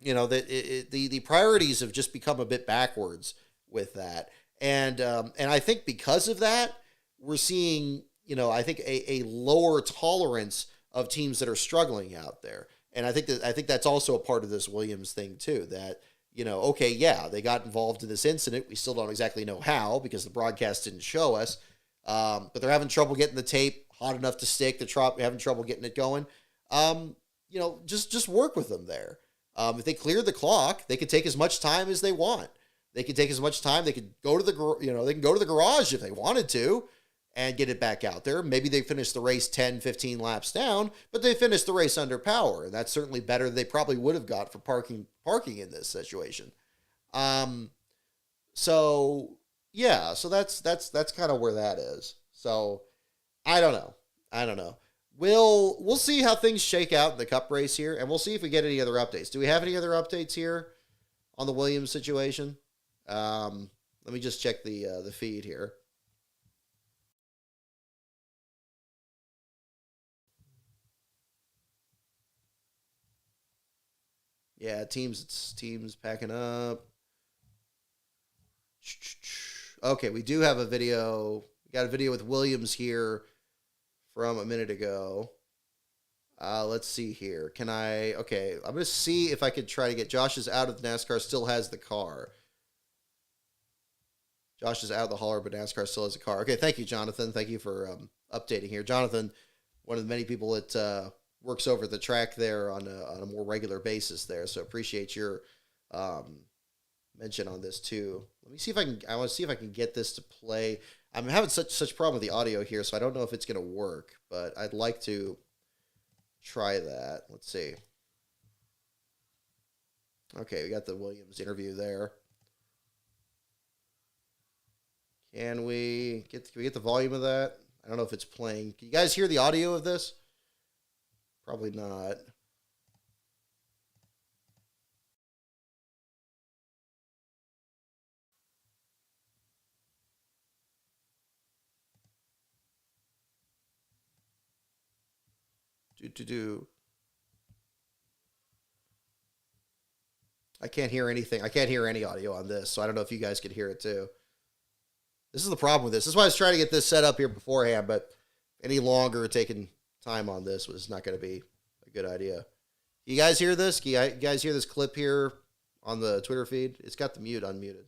The priorities have just become a bit backwards with that. And I think because of that, we're seeing, I think a lower tolerance of teams that are struggling out there. And I think that's also a part of this Williams thing too, that, okay, yeah, they got involved in this incident. We still don't exactly know how because the broadcast didn't show us. But they're having trouble getting the tape hot enough to stick. They're having trouble getting it going. Just work with them there. If they clear the clock, they could take as much time as they want. They could take as much time. They could go to they can go to the garage if they wanted to and get it back out there. Maybe they finish the race 10, 15 laps down, but they finished the race under power. And that's certainly better than they probably would have got for parking in this situation. So that's kind of where that is. So I don't know. We'll see how things shake out in the Cup race here, and we'll see if we get any other updates. Do we have any other updates here on the Williams situation? Let me just check the feed here. Yeah, teams packing up. Okay, we do have a video. We got a video with Williams here from a minute ago. Let's see here. Okay, I'm going to see if I could try to get Josh is out of the NASCAR, still has the car. Josh is out of the hauler, but NASCAR still has a car. Okay, thank you, Jonathan. Thank you for updating here. Jonathan, one of the many people that works over the track there on a more regular basis there, so appreciate your mention on this too. Let me see if I want to see if I can get this to play. I'm having such problem with the audio here, so I don't know if it's going to work, but I'd like to try that. Let's see. Okay, we got the Williams interview there. Can we get the volume of that? I don't know if it's playing. Can you guys hear the audio of this? Probably not. I can't hear anything. I can't hear any audio on this, so I don't know if you guys can hear it too. This is the problem with this. This is why I was trying to get this set up here beforehand, but any longer taking time on this was not going to be a good idea. You guys hear this? You guys hear this clip here on the Twitter feed? It's got the mute unmuted.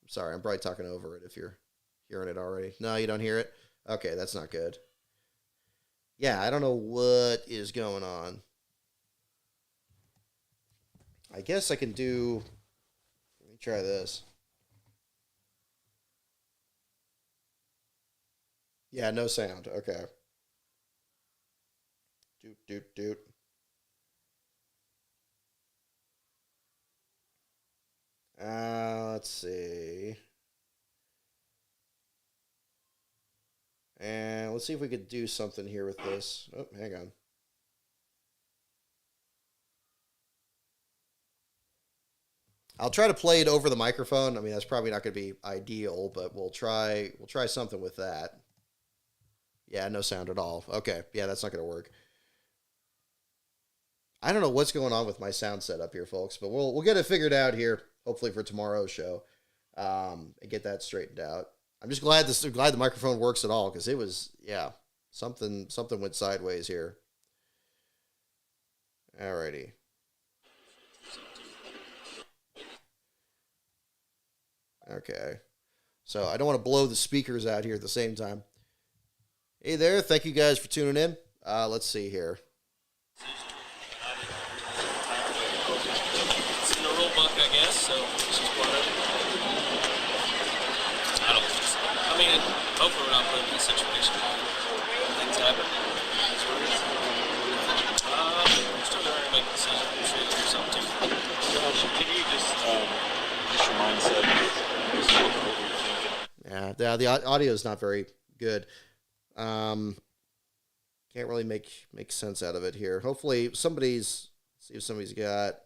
I'm sorry, I'm probably talking over it if you're hearing it already. No, you don't hear it? Okay, that's not good. Yeah, I don't know what is going on. I guess I can do... Let me try this. Yeah, no sound. Okay. Doot. Let's see. And let's see if we could do something here with this. Oh, hang on. I'll try to play it over the microphone. I mean, that's probably not going to be ideal, but we'll try something with that. Yeah, no sound at all. Okay, yeah, that's not going to work. I don't know what's going on with my sound setup here, folks, but we'll get it figured out here, hopefully for tomorrow's show, and get that straightened out. I'm just glad the microphone works at all, because it was, yeah, something went sideways here. Alrighty. Okay. So I don't want to blow the speakers out here at the same time. Hey there, thank you guys for tuning in. Let's see here. It's in the rule book, I guess, so it's just part of it. I mean, hopefully we're not put in a situation where things happen. That's what it is. We're still going to make a decision. I'm sure you'll do something too. Josh, can you just your mindset? Just what you're thinking? Yeah, the audio is not very good. Can't really make sense out of it here. Hopefully see if somebody's got.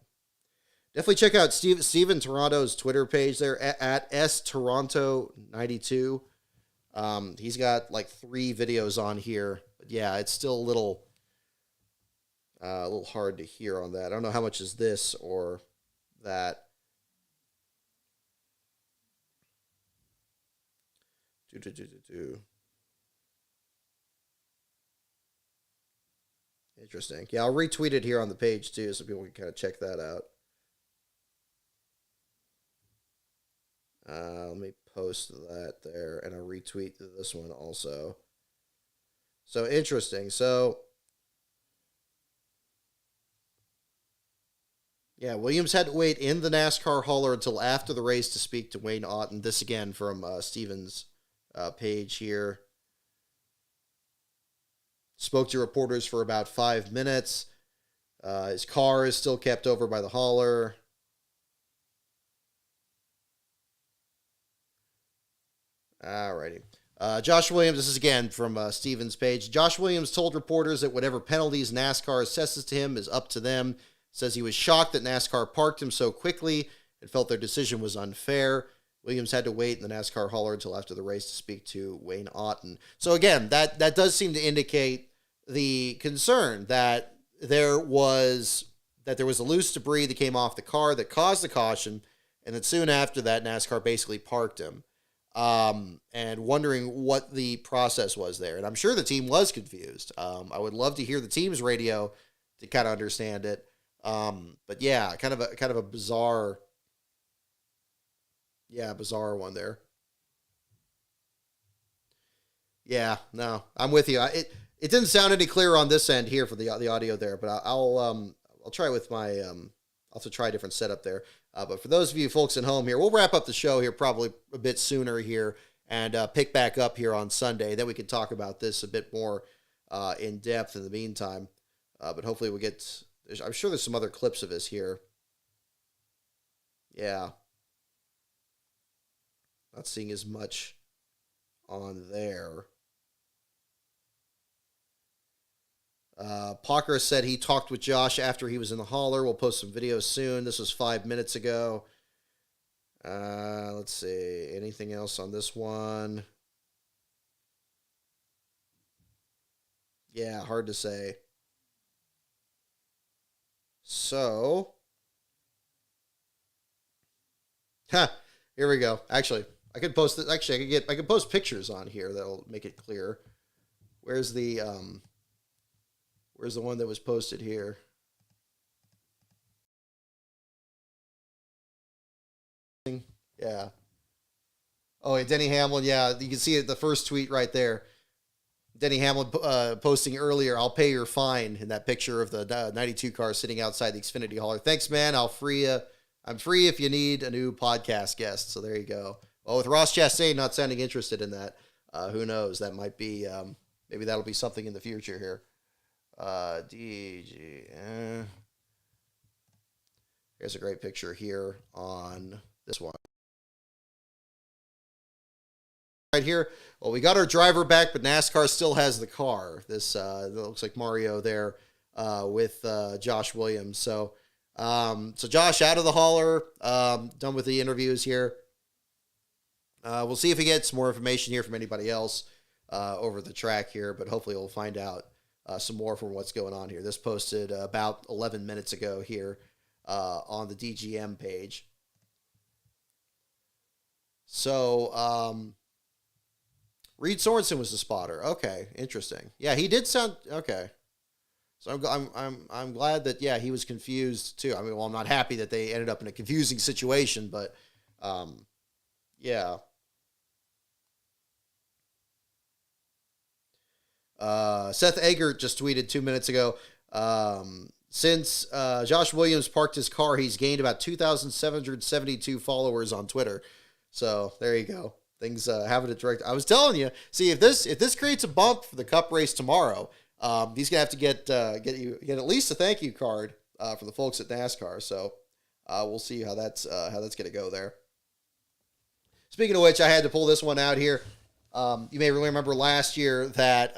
Definitely check out Steven Toronto's Twitter page there at storonto92. He's got like 3 videos on here. But yeah, it's still a little hard to hear on that. I don't know how much is this or that. Interesting. Yeah, I'll retweet it here on the page too, so people can kind of check that out. Let me post that there, and I'll retweet this one also. So interesting. So yeah, Williams had to wait in the NASCAR hauler until after the race to speak to Wayne Auton. This again from Steven's page here. Spoke to reporters for about 5 minutes. His car is still kept over by the hauler. Alrighty. Josh Williams, this is again from Steven's page. Josh Williams told reporters that whatever penalties NASCAR assesses to him is up to them. Says he was shocked that NASCAR parked him so quickly and felt their decision was unfair. Williams had to wait in the NASCAR hauler until after the race to speak to Wayne Auton. So again, that does seem to indicate the concern that there was a loose debris that came off the car that caused the caution, and that soon after that, NASCAR basically parked him. And wondering what the process was there. And I'm sure the team was confused. I would love to hear the team's radio to kind of understand it. But yeah, kind of a bizarre one there. Yeah, no, I'm with you. It didn't sound any clearer on this end here for the audio there, but I'll try with my I'll have to try a different setup there. But for those of you folks at home here, we'll wrap up the show here probably a bit sooner here and pick back up here on Sunday. Then we can talk about this a bit more in depth in the meantime. But hopefully we'll get. I'm sure there's some other clips of this here. Yeah. Not seeing as much on there. Parker said he talked with Josh after he was in the hauler. We'll post some videos soon. This was 5 minutes ago. Let's see. Anything else on this one? Yeah, hard to say. So, here we go. Actually, I could post this. Actually, I could post pictures on here that'll make it clear. Where's the one that was posted here? Yeah. Oh, and Denny Hamlin. Yeah, you can see it. The first tweet right there. Denny Hamlin posting earlier, "I'll pay your fine," in that picture of the 92 car sitting outside the Xfinity hauler. Thanks, man. I'm free if you need a new podcast guest. So there you go. Well, with Ross Chastain not sounding interested in that, who knows? That might be, maybe that'll be something in the future here. DG. Here's a great picture here on this one. Right here. Well, we got our driver back, but NASCAR still has the car. This looks like Mario there with Josh Williams. So Josh out of the hauler, done with the interviews here. We'll see if he gets more information here from anybody else. over the track here, but hopefully we'll find out some more from what's going on here. This posted about 11 minutes ago here on the DGM page. So, Reed Sorensen was the spotter. Okay, interesting. Yeah, he did sound okay. So I'm glad that he was confused too. I mean, well, I'm not happy that they ended up in a confusing situation, but yeah. Seth Eggert just tweeted 2 minutes ago. Since Josh Williams parked his car, he's gained about 2,772 followers on Twitter. So there you go. Things having a direct. I was telling you. See, if this creates a bump for the Cup race tomorrow, he's gonna have to get at least a thank you card for the folks at NASCAR. So we'll see how that's gonna go there. Speaking of which, I had to pull this one out here. You may remember last year that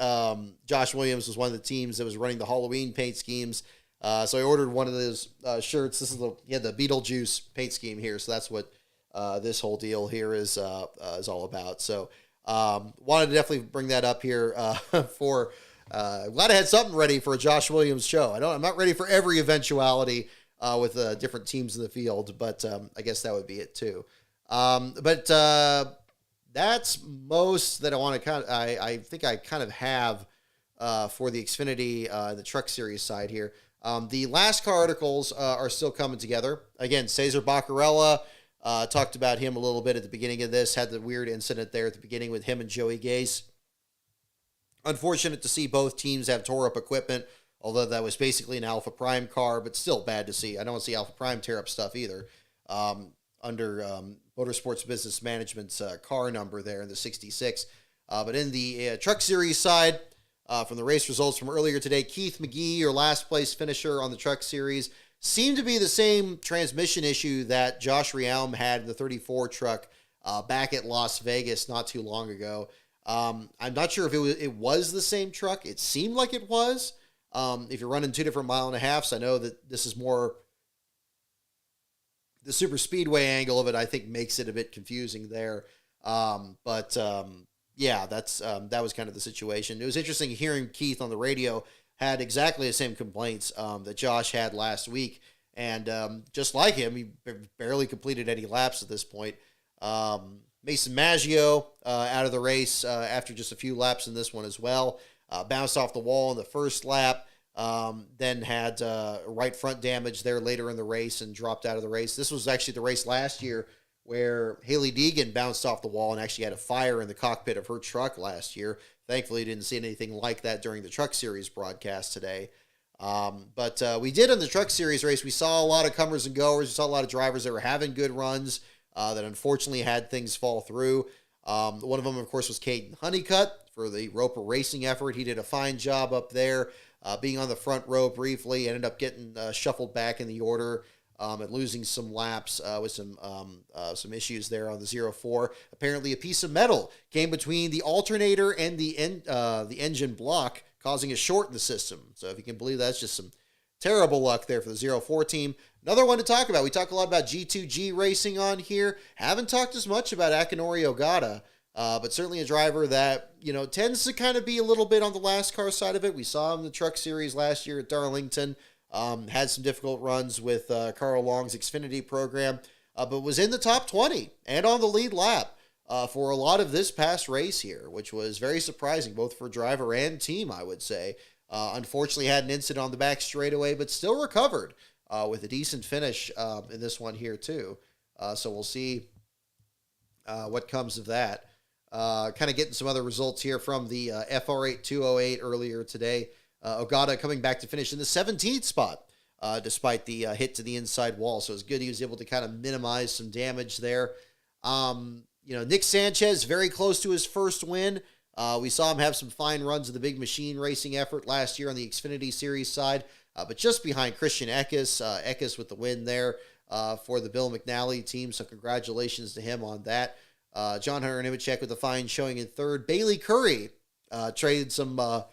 Josh Williams was one of the teams that was running the Halloween paint schemes. So I ordered one of those shirts. This is the Beetlejuice paint scheme here. So that's what this whole deal here is all about. So wanted to definitely bring that up here for. Glad I had something ready for a Josh Williams show. I'm not ready for every eventuality with different teams in the field, but I guess that would be it too. But that's most that I want to I think I kind of have for the Xfinity, the Truck Series side here. The NASCAR articles are still coming together. Again, Cesar Baccarella, talked about him a little bit at the beginning of this, had the weird incident there at the beginning with him and Joey Gase. Unfortunate to see both teams have tore up equipment, although that was basically an Alpha Prime car, but still bad to see. I don't want to see Alpha Prime tear up stuff either. Under Motorsports Business Management's car number there in the 66. But in the Truck Series side, from the race results from earlier today, Keith McGee, your last place finisher on the Truck Series, seemed to be the same transmission issue that Josh Realm had in the 34 truck back at Las Vegas not too long ago. I'm not sure if it was the same truck. It seemed like it was. If you're running 2 different 1.5 miles, I know that this is more the super speedway angle of it. I think makes it a bit confusing there. Yeah, that was kind of the situation. It was interesting hearing Keith on the radio had exactly the same complaints that Josh had last week. And just like him, he barely completed any laps at this point. Mason Maggio out of the race after just a few laps in this one as well. Bounced off the wall in the first lap. Then had right front damage there later in the race and dropped out of the race. This was actually the race last year where Hailie Deegan bounced off the wall and actually had a fire in the cockpit of her truck last year. Thankfully, didn't see anything like that during the Truck Series broadcast today. But we did in the Truck Series race. We saw a lot of comers and goers. We saw a lot of drivers that were having good runs that unfortunately had things fall through. One of them, of course, was Caden Honeycutt for the Roper Racing effort. He did a fine job up there, being on the front row briefly, ended up getting shuffled back in the order and losing some laps with some issues there on the 0-4. Apparently, a piece of metal came between the alternator and the engine block, causing a short in the system. So if you can believe that's just some terrible luck there for the 0-4 team. Another one to talk about. We talk a lot about G2G racing on here. Haven't talked as much about Akinori Ogata, but certainly a driver that, tends to kind of be a little bit on the NASCAR side of it. We saw him in the Truck Series last year at Darlington. Had some difficult runs with Carl Long's Xfinity program, but was in the top 20 and on the lead lap for a lot of this past race here, which was very surprising, both for driver and team, I would say. Unfortunately, had an incident on the back straightaway, but still recovered with a decent finish in this one here, too. So we'll see what comes of that. Kind of getting some other results here from the FR8 208 earlier today. Ogata coming back to finish in the 17th spot, despite the hit to the inside wall. So it's good he was able to kind of minimize some damage there. Nick Sanchez, very close to his first win. We saw him have some fine runs of the big machine racing effort last year on the Xfinity Series side, but just behind Christian Eckes. Eckes with the win there for the Bill McNally team, so congratulations to him on that. John Hunter Nemechek with a fine showing in third. Bailey Curry traded some bumper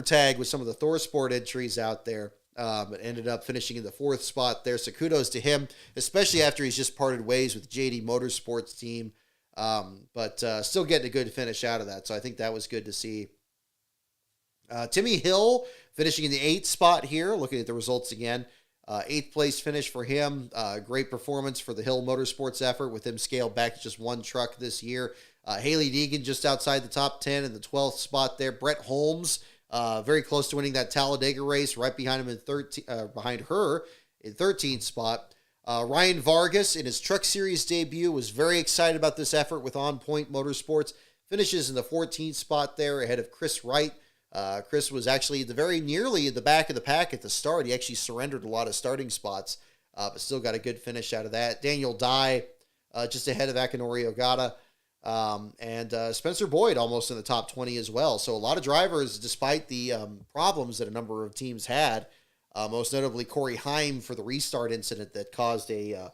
tag with some of the Thor Sport entries out there. but ended up finishing in the 4th spot there. So kudos to him, especially after he's just parted ways with JD Motorsports team. But still getting a good finish out of that. So I think that was good to see. Timmy Hill finishing in the 8th spot here, looking at the results again. 8th place finish for him. Great performance for the Hill Motorsports effort with him scaled back to just one truck this year. Haley Deegan just outside the top 10 in the 12th spot there. Brett Holmes, very close to winning that Talladega race, right behind him behind her in 13th spot. Ryan Vargas in his Truck Series debut was very excited about this effort with On Point Motorsports. Finishes in the 14th spot there ahead of Chris Wright. Chris was actually very nearly in the back of the pack at the start. He actually surrendered a lot of starting spots, but still got a good finish out of that. Daniel Dye just ahead of Akinori Ogata. And Spencer Boyd almost in the top 20 as well. So a lot of drivers, despite the problems that a number of teams had, most notably Corey Heim for the restart incident that caused a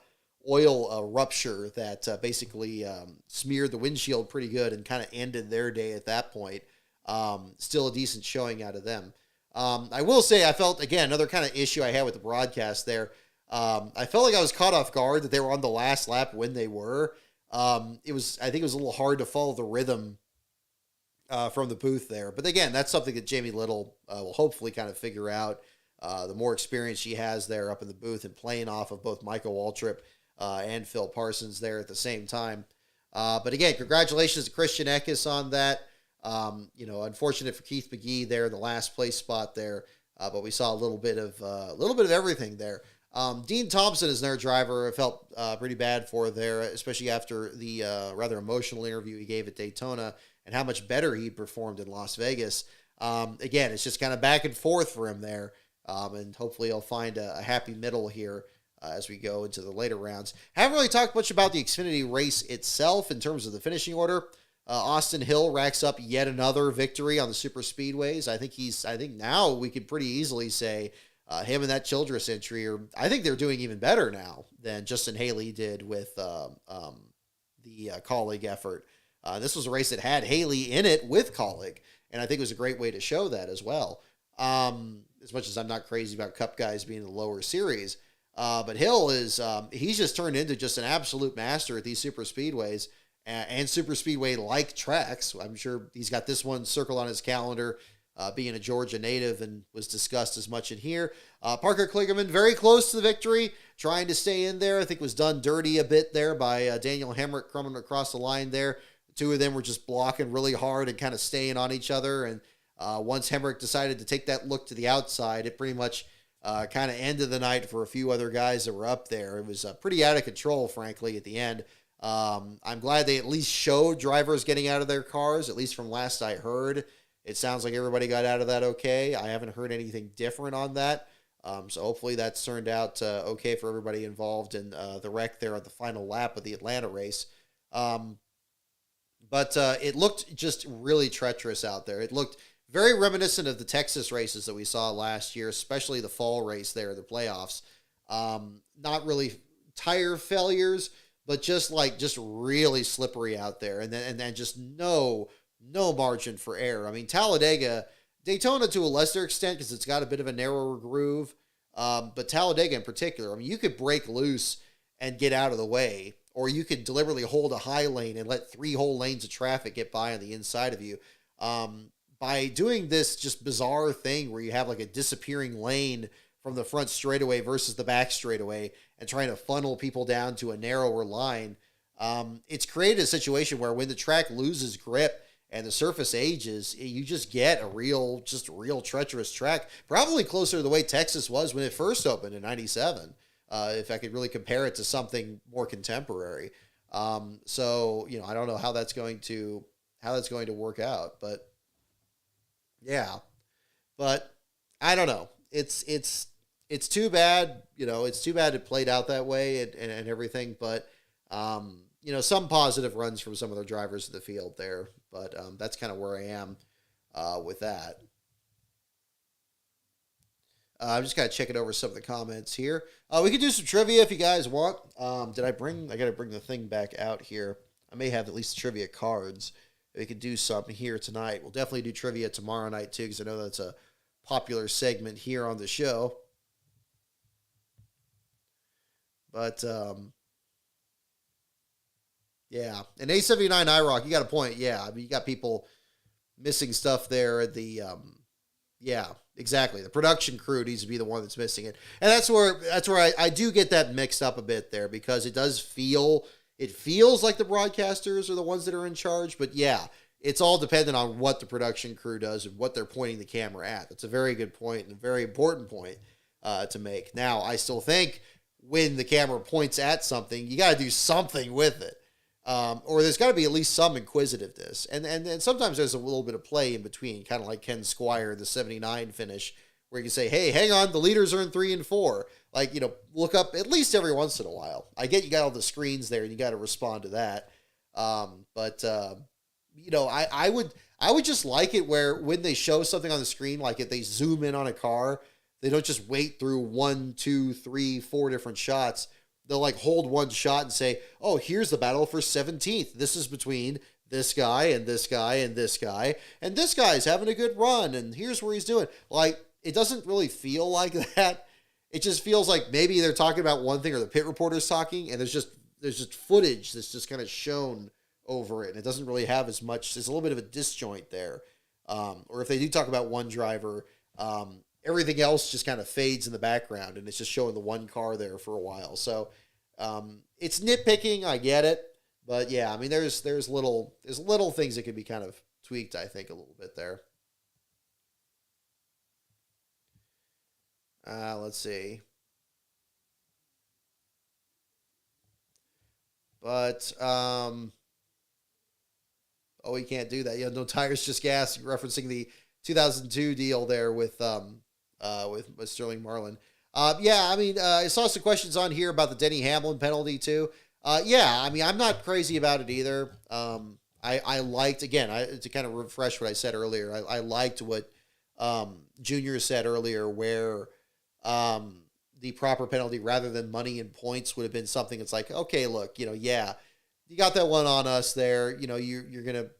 oil rupture that basically smeared the windshield pretty good and kind of ended their day at that point. Still a decent showing out of them. I will say I felt, again, another kind of issue I had with the broadcast there. I felt like I was caught off guard that they were on the last lap when they were. I think it was a little hard to follow the rhythm from the booth there. But again, that's something that Jamie Little will hopefully kind of figure out. The more experience she has there up in the booth and playing off of both Michael Waltrip and Phil Parsons there at the same time. But again, congratulations to Christian Eckes on that. Unfortunate for Keith McGee there in the last place spot there, but we saw a little bit of everything there. Dean Thompson is their driver. I felt pretty bad for there, especially after the rather emotional interview he gave at Daytona and how much better he performed in Las Vegas. Again, it's just kind of back and forth for him there, and hopefully he'll find a happy middle here as we go into the later rounds. Haven't really talked much about the Xfinity race itself in terms of the finishing order. Austin Hill racks up yet another victory on the super speedways. I think now we could pretty easily say him and that Childress entry I think they're doing even better now than Justin Haley did with the Colleague effort. This was a race that had Haley in it with Colleague, and I think it was a great way to show that as well. As much as I'm not crazy about Cup guys being in the lower series, but Hill he's just turned into just an absolute master at these super speedways. And super speedway-like tracks. I'm sure he's got this one circled on his calendar, being a Georgia native, and was discussed as much in here. Parker Kligerman, very close to the victory, trying to stay in there. I think was done dirty a bit there by Daniel Hemrick coming across the line there. The two of them were just blocking really hard and kind of staying on each other. And once Hemrick decided to take that look to the outside, it pretty much kind of ended the night for a few other guys that were up there. It was pretty out of control, frankly, at the end. I'm glad they at least showed drivers getting out of their cars, at least from last I heard. It sounds like everybody got out of that okay. I haven't heard anything different on that. So hopefully that's turned out okay for everybody involved in the wreck there at the final lap of the Atlanta race. But it looked just really treacherous out there. It looked very reminiscent of the Texas races that we saw last year, especially the fall race there, the playoffs. Not really tire failures, but just really slippery out there, and then just no margin for error. I mean, Daytona to a lesser extent because it's got a bit of a narrower groove, but Talladega in particular. I mean, you could break loose and get out of the way, or you could deliberately hold a high lane and let 3 whole lanes of traffic get by on the inside of you. By doing this just bizarre thing where you have like a disappearing lane from the front straightaway versus the back straightaway and trying to funnel people down to a narrower line, it's created a situation where when the track loses grip and the surface ages, you just get a real treacherous track, probably closer to the way Texas was when it first opened in 97, if I could really compare it to something more contemporary. So, I don't know how that's going to work out, but yeah, but I don't know. It's too bad, it's too bad it played out that way and everything, but, some positive runs from some of the drivers in the field there, but that's kind of where I am with that. I'm just kind of checking over some of the comments here. We could do some trivia if you guys want. I got to bring the thing back out here. I may have at least trivia cards. We could do something here tonight. We'll definitely do trivia tomorrow night too, because I know that's a popular segment here on the show. But yeah, and A79 IROC, you got a point. Yeah, I mean, you got people missing stuff there at the yeah, exactly. The production crew needs to be the one that's missing it. And that's where I do get that mixed up a bit there, because it feels like the broadcasters are the ones that are in charge, but yeah, it's all dependent on what the production crew does and what they're pointing the camera at. That's a very good point and a very important point to make. Now, I still think when the camera points at something, you got to do something with it. Or there's got to be at least some inquisitiveness. And sometimes there's a little bit of play in between, kind of like Ken Squire, the 79 finish, where you can say, hey, hang on, the leaders are in 3 and 4. Like, look up at least every once in a while. I get you got all the screens there and you got to respond to that. But I would just like it where when they show something on the screen, like if they zoom in on a car, they don't just wait through 1, 2, 3, 4 different shots. They'll like hold one shot and say, oh, here's the battle for 17th. This is between this guy and this guy and this guy. And this guy's having a good run. And here's where he's doing. Like, it doesn't really feel like that. It just feels like maybe they're talking about one thing or the pit reporter's talking, and there's just footage that's just kind of shown over it. And it doesn't really have as much. There's a little bit of a disjoint there. Or if they do talk about one driver, everything else just kind of fades in the background, and it's just showing the one car there for a while. So it's nitpicking, I get it, but yeah, I mean there's little things that could be kind of tweaked, I think, a little bit there. Let's see. But oh, we can't do that. Yeah, no tires, just gas, referencing the 2002 deal there with Sterling Marlin. Yeah, I mean, I saw some questions on here about the Denny Hamlin penalty too. Yeah, I mean, I'm not crazy about it either. I liked, again, to kind of refresh what I said earlier, I liked what Junior said earlier, where the proper penalty rather than money and points would have been something that's like, okay, look, yeah, you got that one on us there. You're going to,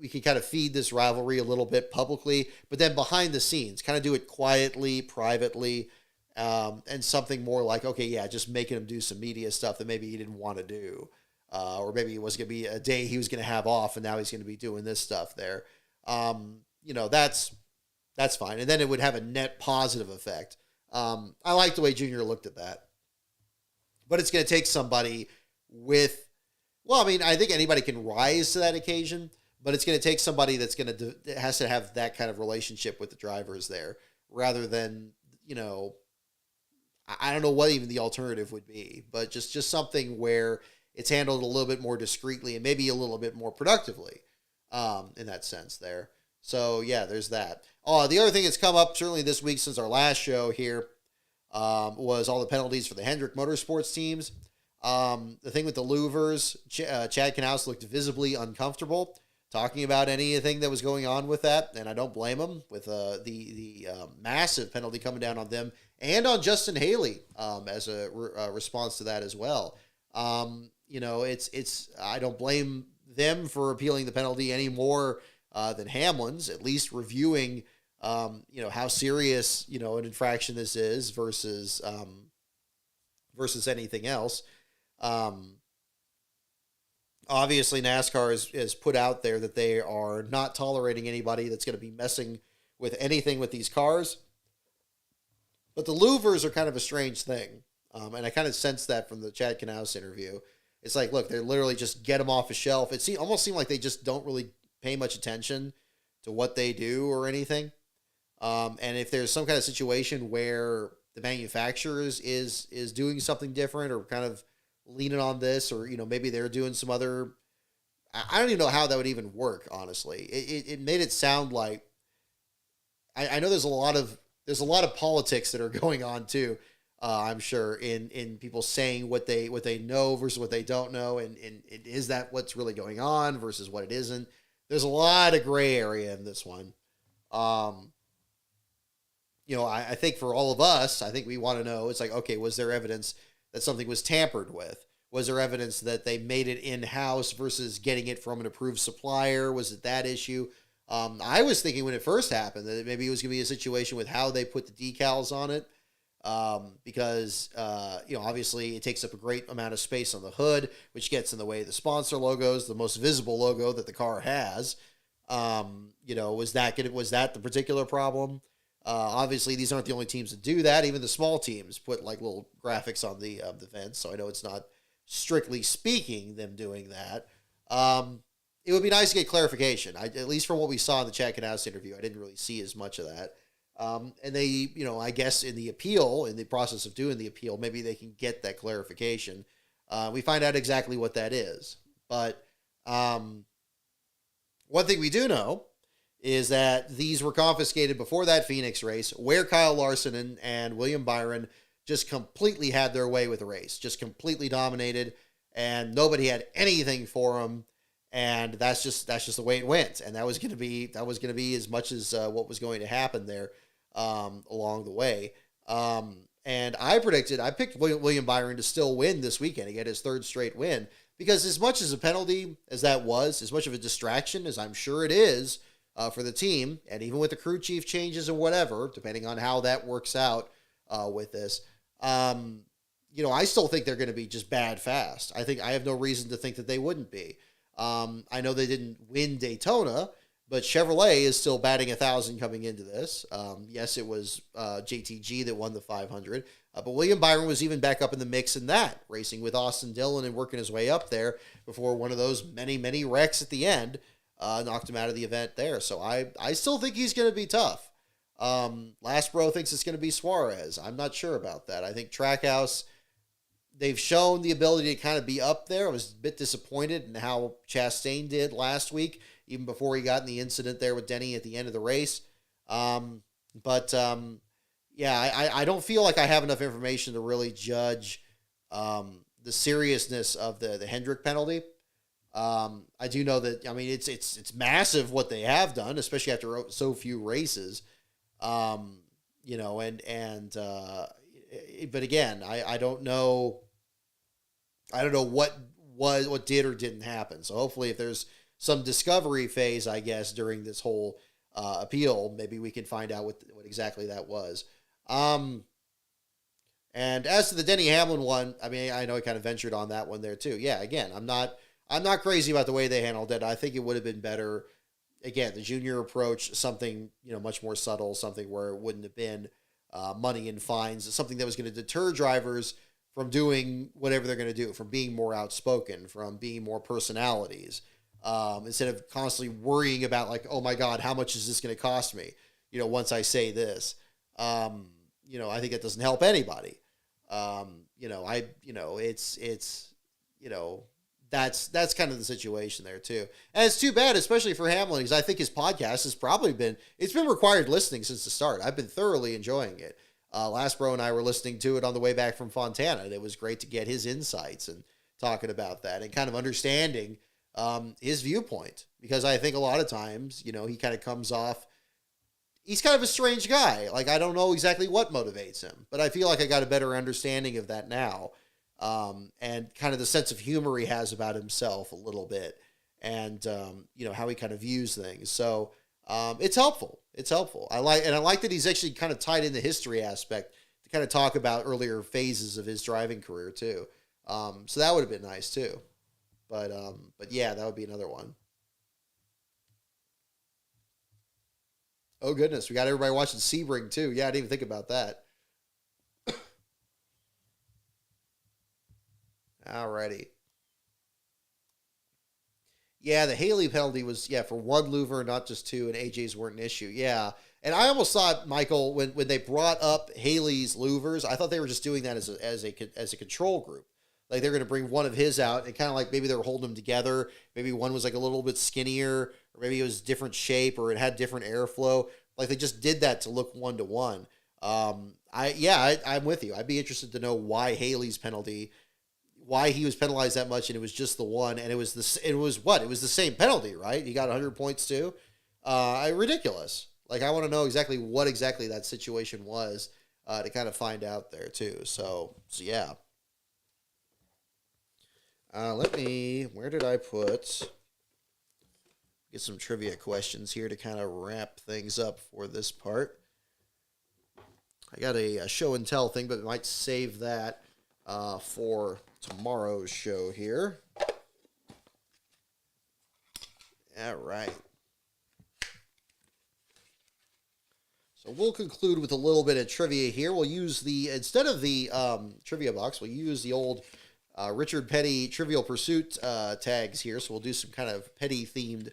we can kind of feed this rivalry a little bit publicly, but then behind the scenes, kind of do it quietly, privately, and something more like, okay, yeah, just making him do some media stuff that maybe he didn't want to do. Or maybe it was going to be a day he was going to have off and now he's going to be doing this stuff there. That's fine. And then it would have a net positive effect. I like the way Junior looked at that. But it's going to take somebody with, well, I mean, I think anybody can rise to that occasion, but it's going to take somebody that's has to have that kind of relationship with the drivers there, rather than, I don't know what even the alternative would be, but just something where it's handled a little bit more discreetly and maybe a little bit more productively in that sense there. So, yeah, there's that. The other thing that's come up certainly this week since our last show here was all the penalties for the Hendrick Motorsports teams. The thing with the louvers, Chad Knaus looked visibly uncomfortable talking about anything that was going on with that, and I don't blame him, with the massive penalty coming down on them and on Justin Haley as a response to that as well. It's I don't blame them for appealing the penalty any more than Hamlin's, at least reviewing how serious an infraction this is versus anything else. Obviously, NASCAR is put out there that they are not tolerating anybody that's going to be messing with anything with these cars. But the louvers are kind of a strange thing. And I kind of sensed that from the Chad Knaus interview. It's like, look, they're literally just get them off a shelf. It almost seemed like they just don't really pay much attention to what they do or anything. And if there's some kind of situation where the manufacturer is doing something different or kind of leaning on this, or maybe they're doing some other, I don't even know how that would even work, honestly. It made it sound like, I know there's a lot of politics that are going on too, I'm sure, in people saying what they know versus what they don't know, and is that what's really going on versus what it isn't. There's a lot of gray area in this one. I think for all of us, I think we want to know, it's like, okay, was there evidence that something was tampered with? Was there evidence that they made it in-house versus getting it from an approved supplier? Was it that issue? I was thinking when it first happened that maybe it was going to be a situation with how they put the decals on it. because obviously it takes up a great amount of space on the hood, which gets in the way of the sponsor logos, the most visible logo that the car has. Was that the particular problem? Obviously, these aren't the only teams that do that. Even the small teams put like little graphics on the vents, so I know it's not strictly speaking them doing that. It would be nice to get clarification. At least from what we saw in the Chad Knaus interview, I didn't really see as much of that. And they, I guess in the process of doing the appeal, maybe they can get that clarification. We find out exactly what that is. But one thing we do know is that these were confiscated before that Phoenix race, where Kyle Larson and William Byron just completely had their way with the race, just completely dominated, and nobody had anything for them. And that's just the way it went. And that was going to be as much as what was going to happen there along the way. And I picked William Byron to still win this weekend and get his third straight win, because as much as a penalty as that was, as much of a distraction as I'm sure it is for the team, and even with the crew chief changes or whatever, depending on how that works out with this, I still think they're going to be just bad fast. I have no reason to think that they wouldn't be. I know they didn't win Daytona, but Chevrolet is still batting 1,000 coming into this. Yes, it was JTG that won the 500, but William Byron was even back up in the mix in that, racing with Austin Dillon and working his way up there before one of those many, many wrecks at the end knocked him out of the event there. So I still think he's going to be tough. Last Bro thinks it's going to be Suarez. I'm not sure about that. I think Trackhouse, they've shown the ability to kind of be up there. I was a bit disappointed in how Chastain did last week, even before he got in the incident there with Denny at the end of the race. I don't feel like I have enough information to really judge the seriousness of the Hendrick penalty. I do know that, it's massive what they have done, especially after so few races. But again, I don't know. I don't know what did or didn't happen. So hopefully, if there's some discovery phase, I guess, during this whole appeal, maybe we can find out what exactly that was. And as to the Denny Hamlin one, I know I kind of ventured on that one there too. Yeah, again, I'm not crazy about the way they handled it. I think it would have been better. Again, the junior approach, something much more subtle, something where it wouldn't have been money and fines, something that was going to deter drivers from doing whatever they're going to do, from being more outspoken, from being more personalities, instead of constantly worrying about like, oh my God, how much is this going to cost me? Once I say this, I think it doesn't help anybody. That's kind of the situation there too. And it's too bad, especially for Hamlin, because I think his podcast has it's been required listening since the start. I've been thoroughly enjoying it. Last Bro and I were listening to it on the way back from Fontana, and it was great to get his insights and talking about that and kind of understanding his viewpoint, because I think a lot of times, he kind of comes off, he's kind of a strange guy. Like, I don't know exactly what motivates him, but I feel like I got a better understanding of that now. And kind of the sense of humor he has about himself a little bit, and how he kind of views things. So it's helpful. It's helpful. I like that he's actually kind of tied in the history aspect to kind of talk about earlier phases of his driving career too. So that would have been nice too. But yeah, that would be another one. Oh goodness, we got everybody watching Sebring too. Yeah, I didn't even think about that. Alrighty. Yeah, the Haley penalty was, for one louver, not just two, and AJ's weren't an issue. Yeah. And I almost thought, Michael, when they brought up Haley's louvers, I thought they were just doing that as a control group. Like they're going to bring one of his out, and kind of like maybe they were holding them together. Maybe one was like a little bit skinnier, or maybe it was different shape, or it had different airflow. Like they just did that to look 1-to-1. I'm with you. I'd be interested to know why Haley's penalty, why he was penalized that much, and it was just the one, and it was the same penalty, right? He got 100 points too. Ridiculous. Like I want to know exactly what that situation was to kind of find out there too. So yeah. Where did I get some trivia questions here to kind of wrap things up for this part. I got a show and tell thing, but I might save that for tomorrow's show here. All right. So we'll conclude with a little bit of trivia here. We'll use instead of the trivia box, we'll use the old Richard Petty Trivial Pursuit tags here. So we'll do some kind of Petty-themed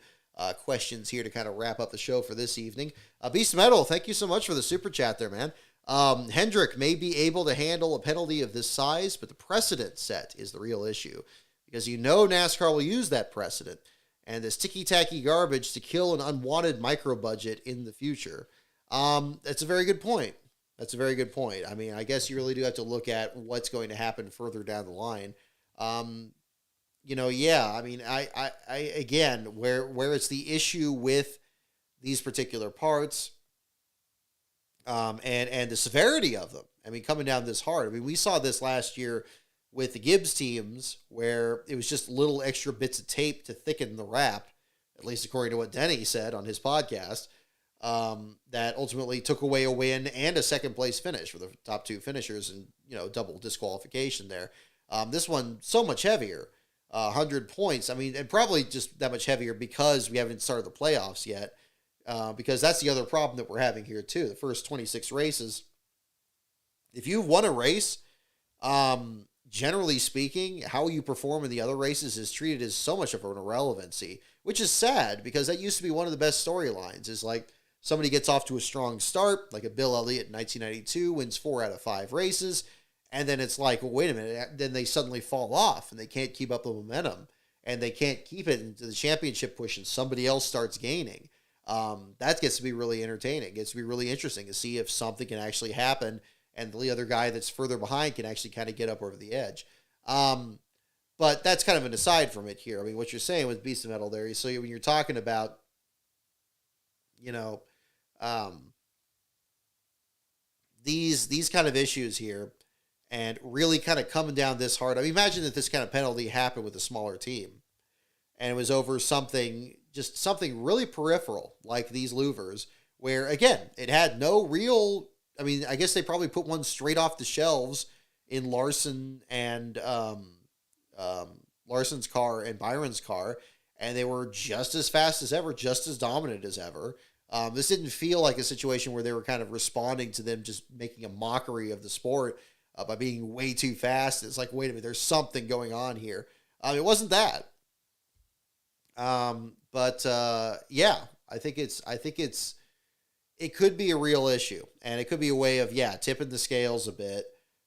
questions here to kind of wrap up the show for this evening. Beast Metal, thank you so much for the super chat there, man. Hendrick may be able to handle a penalty of this size, but the precedent set is the real issue. Because NASCAR will use that precedent and this ticky-tacky garbage to kill an unwanted micro-budget in the future. That's a very good point. That's a very good point. I mean, I guess you really do have to look at what's going to happen further down the line. Yeah, I mean, I again, where it's the issue with these particular parts, and the severity of them. I mean, coming down this hard. I mean, we saw this last year with the Gibbs teams where it was just little extra bits of tape to thicken the wrap, at least according to what Denny said on his podcast. That ultimately took away a win and a second place finish for the top two finishers and, double disqualification there. This one, so much heavier, 100 points. I mean, and probably just that much heavier because we haven't started the playoffs yet. Because that's the other problem that we're having here too. The first 26 races, if you've won a race, generally speaking, how you perform in the other races is treated as so much of an irrelevancy, which is sad because that used to be one of the best storylines. Is like, somebody gets off to a strong start, like a Bill Elliott in 1992, wins 4 out of 5 races, and then it's like, well, wait a minute, then they suddenly fall off, and they can't keep up the momentum, and they can't keep it into the championship push, and somebody else starts gaining. That gets to be really entertaining. It gets to be really interesting to see if something can actually happen, and the other guy that's further behind can actually kind of get up over the edge. But that's kind of an aside from it here. I mean, what you're saying with Beast of Metal there, so when you're talking about, these kind of issues here and really kind of coming down this hard. I mean, imagine that this kind of penalty happened with a smaller team and it was over something really peripheral like these louvers where, again, it had no real, I mean, I guess they probably put one straight off the shelves in Larson and Larson's car and Byron's car, and they were just as fast as ever, just as dominant as ever. This didn't feel like a situation where they were kind of responding to them just making a mockery of the sport by being way too fast. It's like, wait a minute, there's something going on here. It wasn't that. Yeah, I think it could be a real issue, and it could be a way of, tipping the scales a bit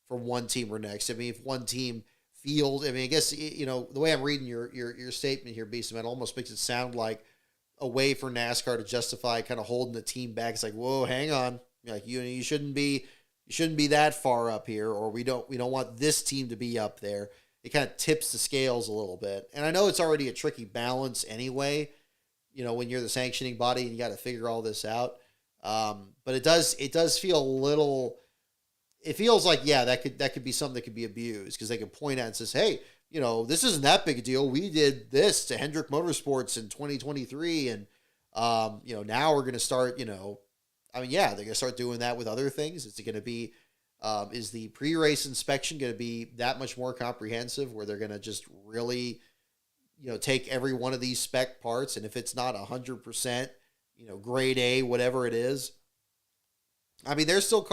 from one team or next. I mean, if one team feels, I mean, I guess, the way I'm reading your statement here, Beast, it almost makes it sound like a way for NASCAR to justify kind of holding the team back. It's like, whoa, hang on, like you shouldn't be that far up here, or we don't want this team to be up there. It kind of tips the scales a little bit, and I know it's already a tricky balance anyway. When you're the sanctioning body and you got to figure all this out. But it does feel a little. It feels like that could be something that could be abused because they can point at and says, hey, this isn't that big a deal. We did this to Hendrick Motorsports in 2023. And, now we're going to start, they're going to start doing that with other things. Is it going to be, is the pre-race inspection going to be that much more comprehensive where they're going to just really, take every one of these spec parts. And if it's not 100%, grade A, whatever it is, I mean, there's still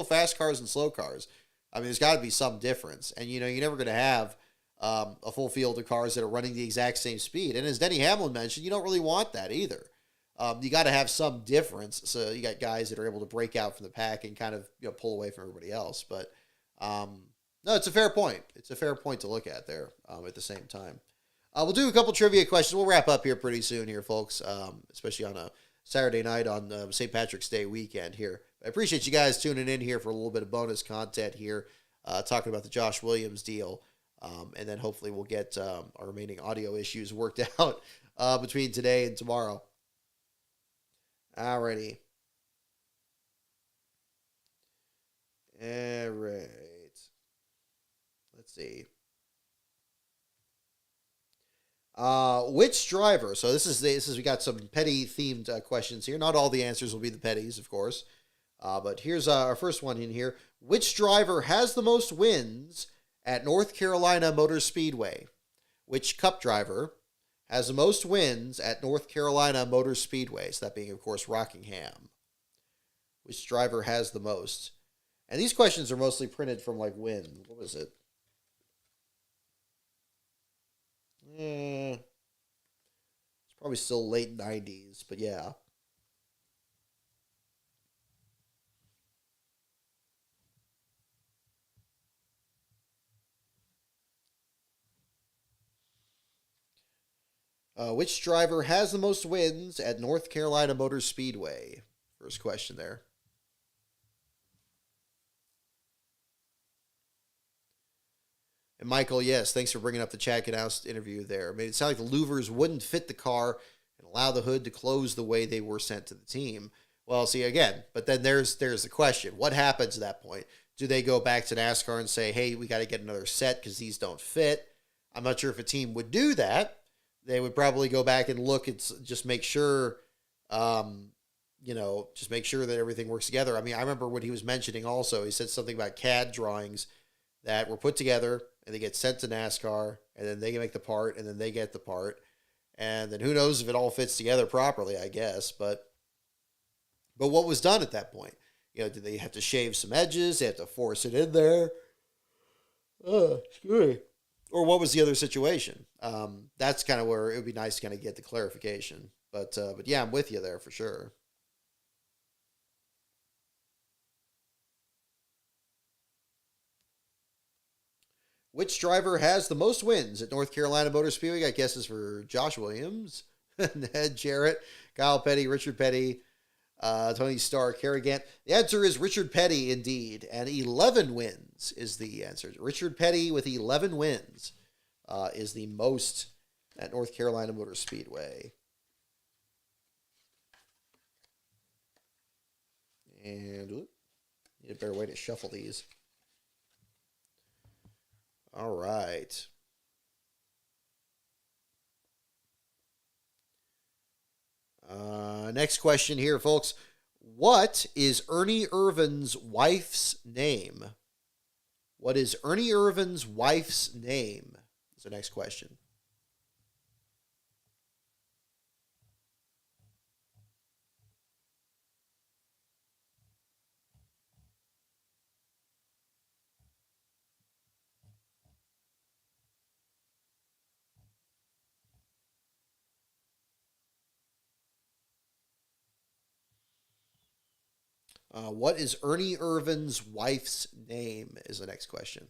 fast cars and slow cars. I mean, there's got to be some difference. And, you're never going to have a full field of cars that are running the exact same speed. And as Denny Hamlin mentioned, you don't really want that either. You got to have some difference. So you got guys that are able to break out from the pack and kind of pull away from everybody else. But no, it's a fair point. It's a fair point to look at there at the same time. We'll do a couple trivia questions. We'll wrap up here pretty soon here, folks, especially on a Saturday night on St. Patrick's Day weekend here. I appreciate you guys tuning in here for a little bit of bonus content here, talking about the Josh Williams deal. And then hopefully we'll get our remaining audio issues worked out between today and tomorrow. Alrighty. All right. Let's see. Which driver? So this is we got some petty themed questions here. Not all the answers will be the petties, of course. But here's our first one in here. Which driver has the most wins at North Carolina Motor Speedway? Which Cup driver has the most wins at North Carolina Motor Speedway? So that being, of course, Rockingham. Which driver has the most? And these questions are mostly printed from like when? What was it? It's probably still late 90s, but yeah. Which driver has the most wins at North Carolina Motor Speedway? First question there. And Michael, yes, thanks for bringing up the Chad Knaus interview there. I mean, it sounded like the louvers wouldn't fit the car and allow the hood to close the way they were sent to the team. Well, see, again, but then there's the question. What happens at that point? Do they go back to NASCAR and say, hey, we got to get another set because these don't fit? I'm not sure if a team would do that. They would probably go back and look and just make sure, just make sure that everything works together. I mean, I remember what he was mentioning also. He said something about CAD drawings that were put together and they get sent to NASCAR and then they can make the part and then they get the part. And then who knows if it all fits together properly, I guess. But what was done at that point? Did they have to shave some edges? They have to force it in there? Excuse me. Or what was the other situation? That's kind of where it would be nice to kind of get the clarification. But yeah, I'm with you there for sure. Which driver has the most wins at North Carolina Motor Speedway? I guess is for Josh Williams, Ned Jarrett, Kyle Petty, Richard Petty, Tony Stark, Harry Gant. The answer is Richard Petty indeed, and 11 wins is the answer. Richard Petty with 11 wins is the most at North Carolina Motor Speedway. And need a better way to shuffle these. All right. Next question here, folks. What is Ernie Irvan's wife's name? What is Ernie Irvan's wife's name? Is the next question. What is Ernie Irvan's wife's name is the next question.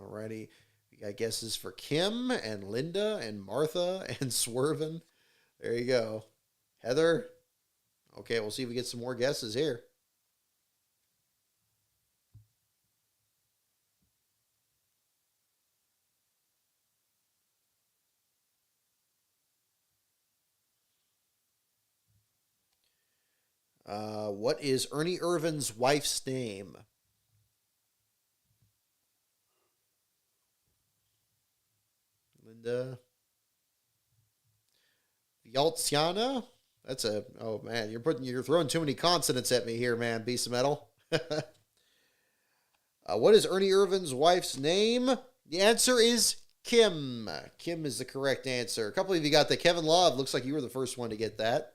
Alrighty. We got guesses for Kim and Linda and Martha and Swervin. There you go. Heather. Okay, we'll see if we get some more guesses here. What is Ernie Irvan's wife's name? Linda. Yaltsiana? That's oh man, you're throwing too many consonants at me here, man. Beast of Metal. What is Ernie Irvan's wife's name? The answer is Kim. Kim is the correct answer. A couple of you got that. Kevin Love, looks like you were the first one to get that.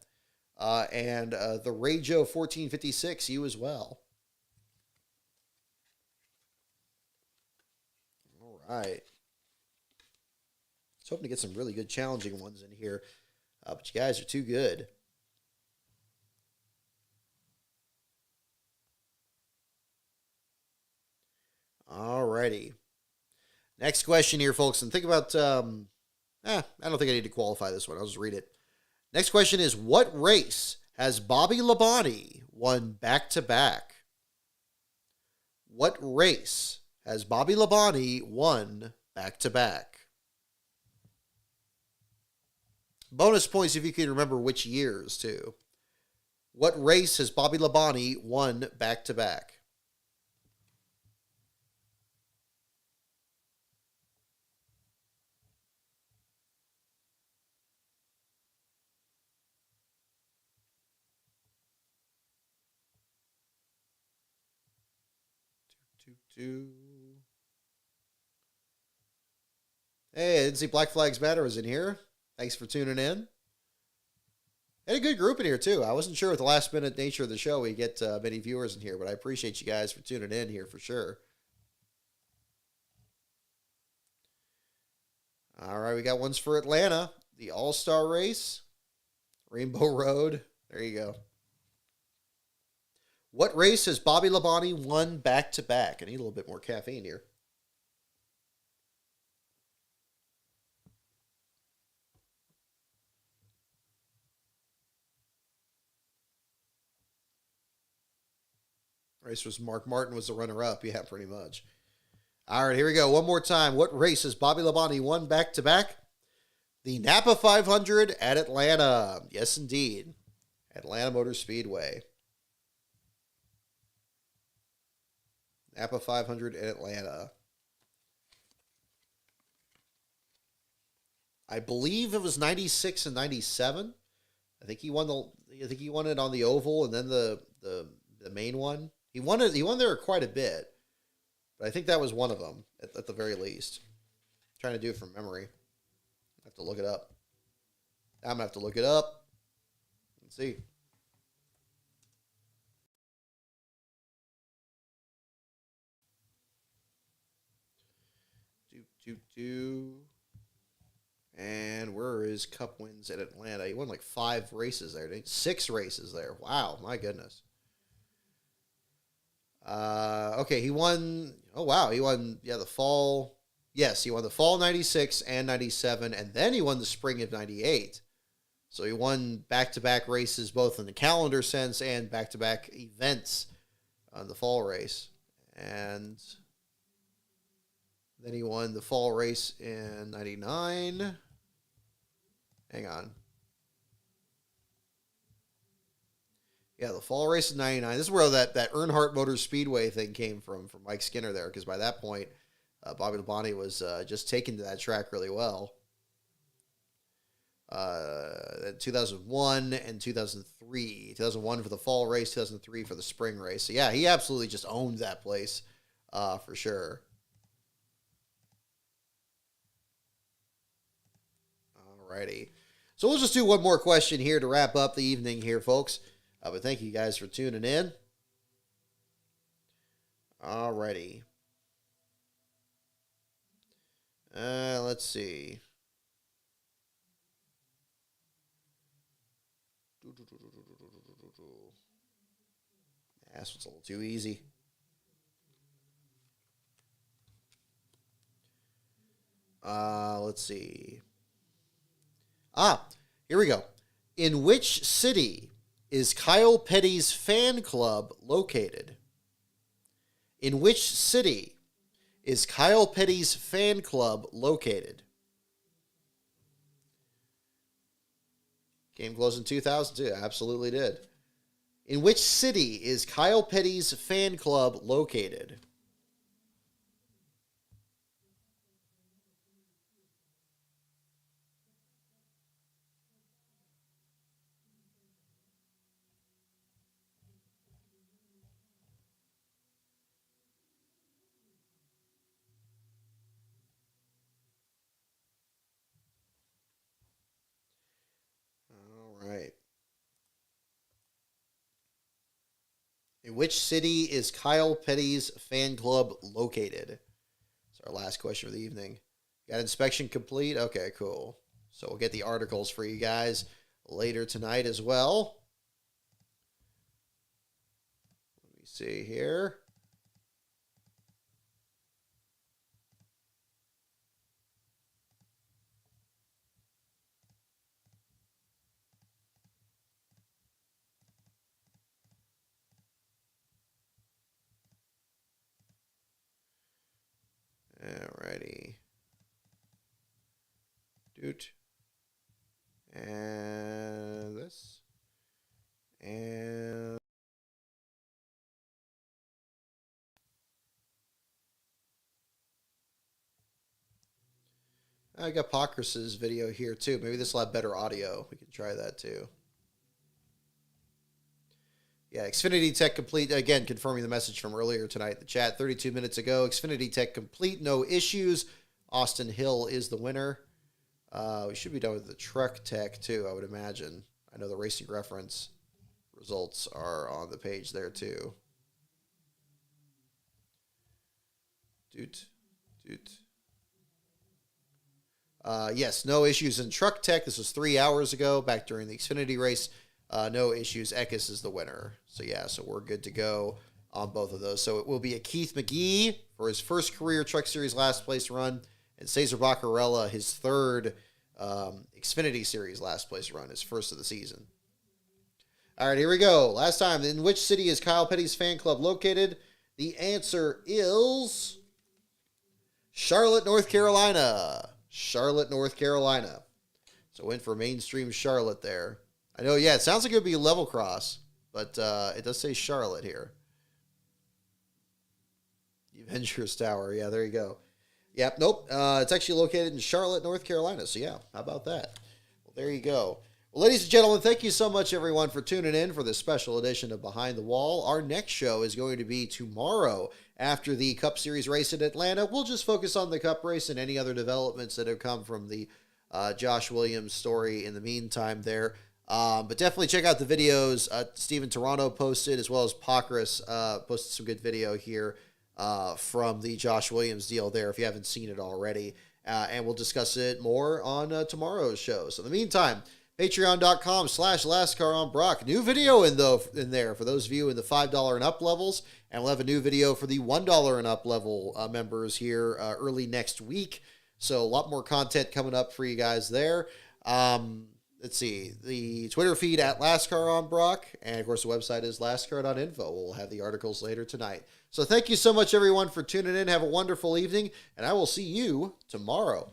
And the Rajo 1456, you as well. All right. I was hoping to get some really good challenging ones in here, but you guys are too good. All righty. Next question here, folks, and think about, I don't think I need to qualify this one. I'll just read it. Next question is, what race has Bobby Labonte won back-to-back? What race has Bobby Labonte won back-to-back? Bonus points if you can remember which years, too. What race has Bobby Labonte won back-to-back? Doo. Hey, I didn't see Black Flags Matter was in here. Thanks for tuning in. Had a good group in here, too. I wasn't sure with the last minute nature of the show we get many viewers in here, but I appreciate you guys for tuning in here for sure. All right, we got ones for Atlanta. The All-Star Race. Rainbow Road. There you go. What race has Bobby Labonte won back-to-back? I need a little bit more caffeine here. Race was Mark Martin was the runner-up. Yeah, pretty much. All right, here we go. One more time. What race has Bobby Labonte won back-to-back? The Napa 500 at Atlanta. Yes, indeed. Atlanta Motor Speedway. Napa 500 in Atlanta. I believe it was 96 and 97. I think he won it on the oval and then the main one. He won there quite a bit. But I think that was one of them at the very least. I'm trying to do it from memory. I have to look it up. I'm gonna have to look it up. Let's see. And where is Cup wins at Atlanta? He won like 5 races there. 6 races there. Wow, my goodness. Okay, he won. Oh wow, he won. Yeah, the fall. Yes, he won the fall 96 and 97, and then he won the spring of 98. So he won back-to-back races, both in the calendar sense and back-to-back events on the fall race. And then he won the fall race in 99. Hang on. Yeah, the fall race in 99. This is where that Earnhardt Motor Speedway thing came from Mike Skinner there, because by that point, Bobby Labonte was just taken to that track really well. 2001 and 2003. 2001 for the fall race, 2003 for the spring race. So yeah, he absolutely just owned that place for sure. Alrighty. So we'll just do one more question here to wrap up the evening here, folks. But thank you guys for tuning in. Alrighty. Let's see. This one's a little too easy. Let's see. Here we go. In which city is Kyle Petty's fan club located? In which city is Kyle Petty's fan club located? Game closed in 2002. Absolutely did. In which city is Kyle Petty's fan club located? All right. In which city is Kyle Petty's fan club located? It's our last question for the evening. Got inspection complete? Okay, cool. So we'll get the articles for you guys later tonight as well. Let me see here. Alrighty. Doot. And this. And I got Pockrus's video here too. Maybe this will have better audio. We can try that too. Yeah, Xfinity Tech complete, again, confirming the message from earlier tonight in the chat, 32 minutes ago. Xfinity Tech complete, no issues. Austin Hill is the winner. We should be done with the Truck Tech, too, I would imagine. I know the Racing Reference results are on the page there, too. Doot. Yes, no issues in Truck Tech. This was 3 hours ago, back during the Xfinity race. No issues. Eckes is the winner. So, yeah, so we're good to go on both of those. So it will be a Keith McGee for his first career Truck Series last place run, and Cesar Baccarella, his third Xfinity Series last place run, his first of the season. All right, here we go. Last time, in which city is Kyle Petty's fan club located? The answer is Charlotte, North Carolina. Charlotte, North Carolina. So went for mainstream Charlotte there. I know, yeah, it sounds like it would be level cross, but it does say Charlotte here. The Avengers Tower. Yeah, there you go. Yep, nope. It's actually located in Charlotte, North Carolina. So, yeah, how about that? Well, there you go. Well, ladies and gentlemen, thank you so much, everyone, for tuning in for this special edition of Behind the Wall. Our next show is going to be tomorrow after the Cup Series race in Atlanta. We'll just focus on the Cup race and any other developments that have come from the Josh Williams story in the meantime there. But definitely check out the videos Steven Toronto posted, as well as Pockrass posted some good video here from the Josh Williams deal there, if you haven't seen it already. And we'll discuss it more on tomorrow's show. So in the meantime, patreon.com/LastCarOnBrock. New video in there for those of you in the $5 and up levels. And we'll have a new video for the $1 and up level members here early next week. So a lot more content coming up for you guys there. Let's see, the Twitter feed at LastCarOnBrock, and of course the website is lastcar.info. We'll have the articles later tonight. So thank you so much, everyone, for tuning in. Have a wonderful evening, and I will see you tomorrow.